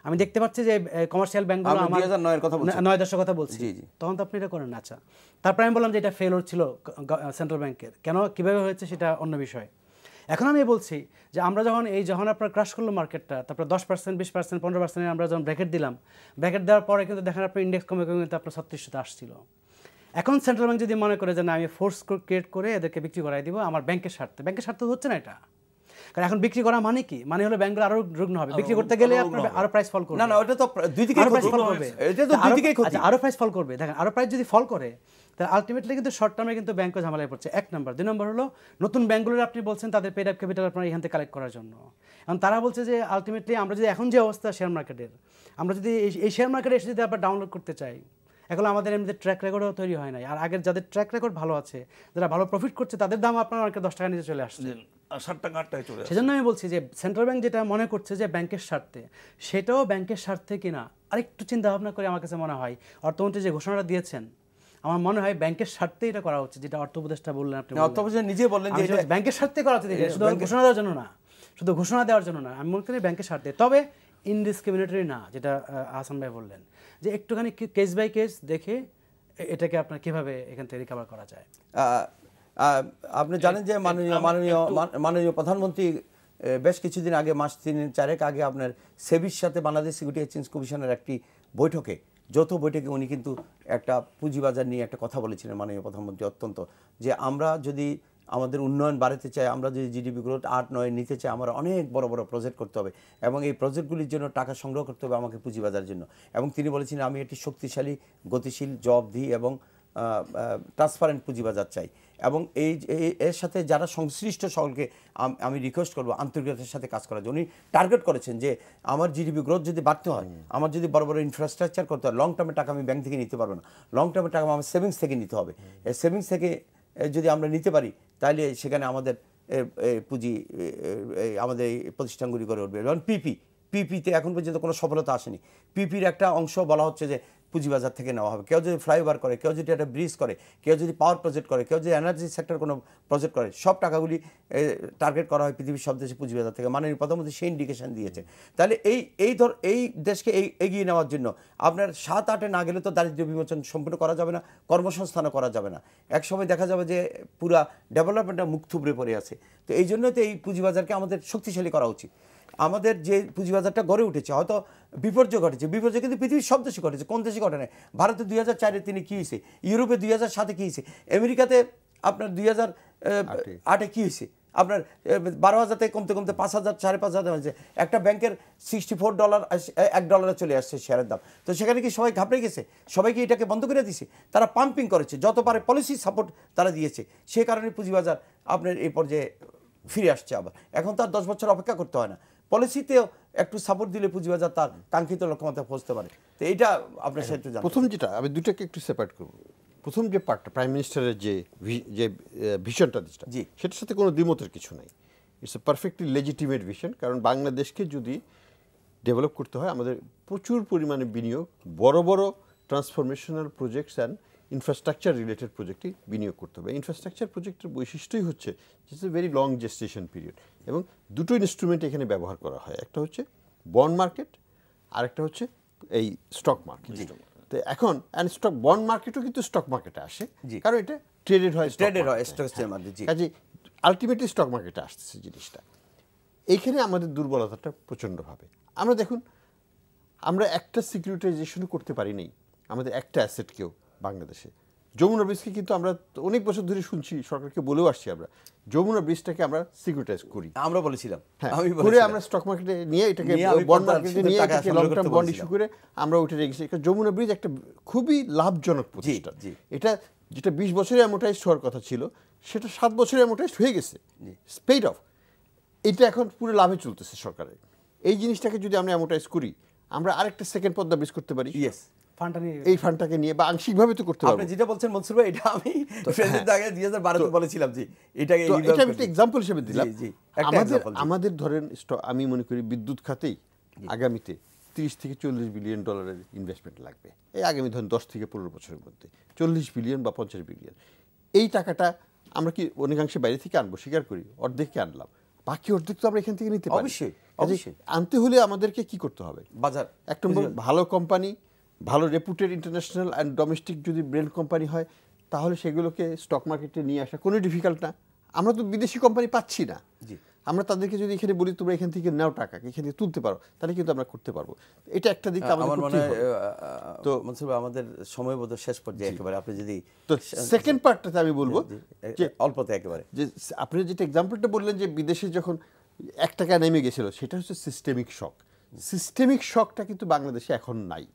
আমি দেখতে পাচ্ছি যে কমার্শিয়াল ব্যাংকগুলো আমার 2009 দশের কথা বলছি, তখন তো আপনি এটা করেন না। আচ্ছা, তারপরে আমি বললাম যে এটা ফেলোর ছিল সেন্ট্রাল ব্যাংকের, কীভাবে হয়েছে সেটা অন্য বিষয়। এখন আমি বলছি যে আমরা যখন আপনার ক্রাশ করলো মার্কেটটা, তারপর 10%, 20%, 15% আমরা যখন ব্র্যাকেট দিলাম, ব্র্যাকেট দেওয়ার পরে কিন্তু দেখেন আপনার ইন্ডেক্স কমে কিন্তু আপনার 3600 আসছিল। এখন সেন্ট্রাল ব্যাংক যদি মনে করে যে না, আমি ফোর্স ক্রিয়েট করে এদেরকে বিক্রি করাই দিব আমার ব্যাংকের স্বার্থে হচ্ছে না এটা। কারণ এখন বিক্রি করা মানে কি? মানে হলো ব্যাংকগুলো আরো রুগ্ন হবে, বিক্রি করতে গেলে আপনার আরো প্রাইস ফল করবে। না, ওটা তো দুই দিকেই ক্ষতি, এটা তো দুই দিকেই ক্ষতি। আরো প্রাইস ফল করবে, দেখেন আরো প্রাইস যদি ফল করে তাহলে আলটিমেটলি কিন্তু শর্ট টার্মে কিন্তু ব্যাংকও ঝামেলায় পড়ছে, 1 নম্বর। 2 নম্বর হলো নতুন ব্যাংকগুলোর আপনি বলছেন তাদের পেড আপ ক্যাপিটাল আপনার এখান থেকে কালেক্ট করার জন্য। এখন তারা বলছে যে আলটিমেটলি আমরা যদি এখন যে অবস্থা শেয়ার মার্কেটের, আমরা যদি এই শেয়ার মার্কেটে এসে যদি আবার ডাউনলোড করতে চাই, এখন আমাদের এমনিতে ট্র্যাক রেকর্ডও তৈরি হয় নাই। আর আগের যাদের ট্র্যাক রেকর্ড ভালো আছে, যারা ভালো প্রফিট করছে, তাদের দাম আপনার মার্কেট 10 টাকা নিচে চলে আসছে, 7 টাকা 8 টাকায় চলে আসছে। সেজন্য আমি বলছি যে সেন্ট্রাল ব্যাংক যেটা মনে করছে যে ব্যাংকের স্বার্থে, সেটাও ব্যাংকের স্বার্থে কিনা আরেকটু চিন্তা ভাবনা করে আমার কাছে মনে হয় অর্থমন্ত্রী যে ঘোষণাটা দিয়েছেন, আমার মনে হয় ব্যাংকের স্বার্থে এটা করা উচিত, যেটা অর্থ উপদেষ্টা বললেন। আপনি অর্থ উপদেষ্টা নিজে বললেন যে ব্যাংকের স্বার্থে করা উচিত, শুধু ঘোষণা দেওয়ার জন্য না, শুধু ঘোষণা দেওয়ার জন্য না, আমি মনে করি ব্যাংকের স্বার্থে। তবে ইনডিসক্রিমিনেটরি না, যেটা হাসান ভাই বললেন, যে একটুখানি কেস বাই কেস দেখে এটাকে আপনার কিভাবে এখান থেকে রিকভার করা যায়। আপনি জানেন যে মাননীয় প্রধানমন্ত্রী বেশ কিছুদিন আগে, মাস 3-4 আগে আপনার সেবির সাথে বাংলাদেশ সিকিউরিটি এক্সচেঞ্জ কমিশনের একটি বৈঠকে, যৌথ বৈঠকে উনি কিন্তু একটা পুঁজিবাজার নিয়ে একটা কথা বলেছিলেন মাননীয় প্রধানমন্ত্রী, অত্যন্ত যে আমরা যদি আমাদের উন্নয়ন বাড়াতে চাই, আমরা যদি জিডিপি গ্রোথ 8-9 নিতে চাই, আমরা অনেক বড় বড় প্রজেক্ট করতে হবে এবং এই প্রজেক্টগুলির জন্য টাকা সংগ্রহ করতে হবে আমাকে পুঁজিবাজারের জন্য। এবং তিনি বলেছিলেন আমি একটি শক্তিশালী, গতিশীল, জবাবদিহি এবং ট্রান্সপারেন্ট পুঁজিবাজার চাই। এবং এর সাথে যারা সংশ্লিষ্ট সকলকে আমি রিকোয়েস্ট করবো আন্তরিকতার সাথে কাজ করার জন্য। উনি টার্গেট করেছেন যে আমার জিডিপি গ্রোথ যদি বাড়তে হয়, আমার যদি বড় বড় ইনফ্রাস্ট্রাকচার করতে হয়, লং টার্মের টাকা আমি ব্যাংক থেকে নিতে পারবো না, লং টার্মের টাকা আমার সেভিংস থেকে নিতে হবে। এই সেভিংস থেকে যদি আমরা নিতে পারি তাহলে সেখানে আমাদের পুঁজি, আমাদের এই প্রতিষ্ঠানগুলি গড়ে উঠবে। যেমন পিপিতে এখন পর্যন্ত কোনো সফলতা আসেনি। পিপির একটা অংশ বলা হচ্ছে যে পুঁজিবাজার থেকে নেওয়া হবে। কেউ যদি ফ্লাইওভার করে, কেউ যদি একটা ব্রিজ করে, কেউ যদি পাওয়ার প্রজেক্ট করে, কেউ যদি এনার্জি সেক্টর কোনো প্রজেক্ট করে, সব টাকাগুলি টার্গেট করা হয় পৃথিবীর সব দেশে পুঁজিবাজার থেকে। মাননীয় প্রধানমন্ত্রী সেই ইন্ডিকেশন দিয়েছে। তাহলে এই দেশকে এগিয়ে নেওয়ার জন্য আপনার 7-8-এ না গেলে তো দারিদ্র্য বিমোচন সম্পূর্ণ করা যাবে না, কর্মসংস্থানও করা যাবে না। একসময় দেখা যাবে যে পুরা ডেভেলপমেন্টটা মুখ থুবড়ে পড়ে আছে। তো এই জন্য তো এই পুঁজিবাজারকে আমাদের শক্তিশালী করা উচিত। আমাদের যে পুঁজিবাজারটা গড়ে উঠেছে, হয়তো বিপর্যয় ঘটেছে, বিপর্যয় কিন্তু পৃথিবীর সব দেশে ঘটেছে, কোন দেশে ঘটে নাই। ভারতে 2004-এ তিনি কী হয়েছে, ইউরোপে 2007-এ কী হয়েছে, আমেরিকাতে আপনার 2008-এ কী হয়েছে, আপনার 12,000 থেকে কমতে কমতে 5,000 5,500 হয়েছে। একটা ব্যাংকের $64 $1 চলে আসছে শেয়ারের দাম। তো সেখানে কি সবাই ঘাবড়ে গেছে? সবাই কি এটাকে বন্ধ করে দিয়েছে? তারা পাম্পিং করেছে, যত পারে পলিসি সাপোর্ট তারা দিয়েছে। সে কারণে পুঁজিবাজার আপনার এই পর্যায়ে ফিরে আসছে। আবার এখন তার 10 বছর অপেক্ষা করতে হয় না, পলিসিতেও একটু সাপোর্ট দিলে পুঁজিবাজার তার কাঙ্ক্ষিত লক্ষ্যমাত্রায় পৌঁছতে পারে। তো এইটা আপনার সাথে একটু জানতে। প্রথম যেটা আমি দুটাকে একটু সেপারেট করব। প্রথম যে পার্টটা প্রাইম মিনিস্টারের যে ভিশনটা দিচ্ছেন, সেটার সাথে কোনো দ্বিমতের কিছু নাই। It's a perfectly legitimate vision. কারণ বাংলাদেশকে যদি ডেভেলপ করতে হয়, আমাদের প্রচুর পরিমাণে বিনিয়োগ, বড় বড় transformational projects and infrastructure related প্রজেক্টে বিনিয়োগ করতে হবে। ইনফ্রাস্ট্রাকচার প্রজেক্টের বৈশিষ্ট্যই হচ্ছে it's a very long gestation period, এবং দুটো ইনস্ট্রুমেন্ট এখানে ব্যবহার করা হয়। একটা হচ্ছে বন্ড মার্কেট, আর একটা হচ্ছে এই স্টক মার্কেট। তো এখন বন্ড মার্কেটও কিন্তু স্টক মার্কেটে আসে, কারণ এটা ট্রেডেড হয় স্টক মার্কেটে। কাজে আলটিমেটলি স্টক মার্কেটে আসতেছে জিনিসটা। এইখানে আমাদের দুর্বলতাটা প্রচণ্ডভাবে। আমরা দেখুন, আমরা একটা সিকিউরিটাইজেশনও করতে পারি নাই আমাদের একটা অ্যাসেটকেও বাংলাদেশে। যমুনা ব্রিজকে কিন্তু আমরা অনেক বছর ধরে শুনছি, সরকারকে বলেও আসছি, আমরা যমুনা ব্রিজটাকে আমরা সিকিউরিটাইজ করি, আমরা বলেছিলাম, করে আমরা স্টক মার্কেটে নিয়ে এটাকে বন্ড মার্কেটে নিয়ে এটাকে লং টার্ম বন্ড ইস্যু করে আমরা ওইটা রেখেছি। যমুনা ব্রিজ একটা খুবই লাভজনক প্রতিষ্ঠান। এটা যেটা 20 বছরে অ্যামোটাইজড হওয়ার কথা ছিল, সেটা 7 বছরে অ্যামোটাইজড হয়ে গেছে, পেইড অফ। এটা এখন পুরো লাভে চলতেছে সরকারের। এই জিনিসটাকে যদি আমরা অ্যামোটাইজ করি, আমরা আরেকটা সেকেন্ড পদ্মা ব্রিজ করতে পারি এই ফান্ডটাকে নিয়ে, বা আংশিকভাবে তো করতে পারবো। আপনি যেটা বলছেন মনসুর ভাই, এটা আমি প্রেসিডেন্ট আগে 2012 বলেছিলাম যে এটাকে এটা একটা एग्जांपल হিসেবে দিলাম। আমাদের ধরেন আমি মনে করি বিদ্যুৎ খাতেই আগামীতে $30 থেকে $40 বিলিয়ন ইনভেস্টমেন্ট লাগবে। এই আগামী ধরেন 10 থেকে 15 বছরের মধ্যে 40 বিলিয়ন বা 50 বিলিয়ন। এই টাকাটা আমরা কি অনেকাংশে বাইরে থেকে আনবো, স্বীকার করি, অর্ধেককে আনলাম, বাকি অর্ধেক তো আমরা এখান থেকে নিতে পারি। অবশ্যই আনতে হলে আমাদেরকে কি করতে হবে? বাজার, একটা ভালো কোম্পানি, ভালো রেপুটেড ইন্টারন্যাশনাল অ্যান্ড ডোমেস্টিক যদি ব্র্যান্ড কোম্পানি হয়, তাহলে সেগুলোকে স্টক মার্কেটে নিয়ে আসা কোনো ডিফিকাল্ট না। আমরা তো বিদেশি কোম্পানি পাচ্ছি না, আমরা তাদেরকে যদি এখানে বলি তোমরা এখান থেকে নাও টাকা, এখান থেকে তুলতে পারো, তাহলে কিন্তু আমরা করতে পারবো। এটা একটা দিক আমাদের মনে হয়। তো মনসুর ভাই, আমাদের সময়বোধ শেষ পর্যায়ে একেবারে, আপনি যদি তো সেকেন্ড পার্টটাতে আমি বলবো যে অল্পতে একেবারে, যে আপনি যেটা এক্সাম্পলটা বললেন যে বিদেশে যখন $1 নেমে গেছিল, সেটা হচ্ছে সিস্টেমিক শক। সিস্টেমিক শকটা কিন্তু বাংলাদেশে এখন নাই।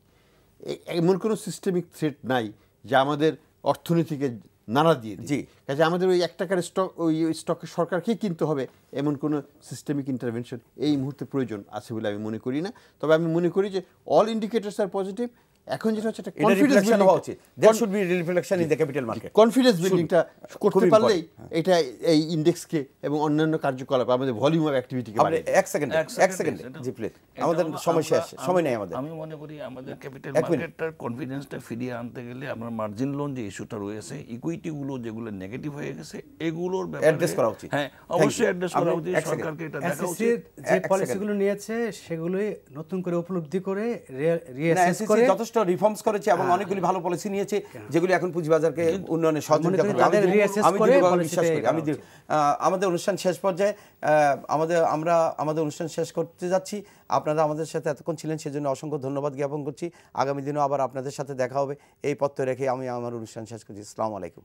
এমন কোনো সিস্টেমিক থ্রেট নাই যা আমাদের অর্থনীতিকে নাড়া দিয়ে দিই। কাজে আমাদের ওই $1 স্টক, ওই স্টকে সরকারকেই কিনতে হবে এমন কোনো সিস্টেমিক ইন্টারভেনশন এই মুহূর্তে প্রয়োজন আছে বলে আমি মনে করি না। তবে আমি মনে করি যে অল ইন্ডিকেটরস আর পজিটিভ। এখন যেটা হচ্ছে একটা কনফিডেন্স বিল্ডিং হওয়া উচিত। There should be reflection in the capital market. Confidence বিল্ডিংটা করতে পারলেই এটা এই ইনডেক্সকে এবং অন্যান্য কার্যকলাপ আমাদের ভলিউম অফ অ্যাক্টিভিটিকে বাড়াবে। এক সেকেন্ড জি প্লিজ, আমাদের সময় শেষ, সময় নেই আমাদের। আমি মনে করি আমাদের ক্যাপিটাল মার্কেটটার কনফিডেন্সটা ফিরিয়ে আনতে গেলে আমরা মার্জিন লোন যে ইস্যুটা রয়েছে, ইকুইটিগুলো যেগুলো নেগেটিভ হয়ে গেছে, এগুলোর ব্যাপারে অ্যাড্রেস করা উচিত। হ্যাঁ, অবশ্যই অ্যাড্রেস করা উচিত, সরকারকে এটা দেখা উচিত। যে পলিসিগুলো নিয়েছে সেগুলোই নতুন করে উপলব্ধি করে রিঅ্যাসেস করে যথেষ্ট রিফর্মস করেছে এবং অনেকগুলি ভালো পলিসি নিয়েছে, যেগুলি এখন পুঁজিবাজারকে উন্নয়নে সহযোগিতা করবে। আমি আমাদের অনুষ্ঠান শেষ পর্যায়ে আমাদের অনুষ্ঠান শেষ করতে যাচ্ছি। আপনারা আমাদের সাথে এতক্ষণ ছিলেন, সেজন্য অসংখ্য ধন্যবাদ জ্ঞাপন করছি। আগামী দিনও আবার আপনাদের সাথে দেখা হবে, এই পথ রেখে আমি আমার অনুষ্ঠান শেষ করছি। আসসালামু আলাইকুম।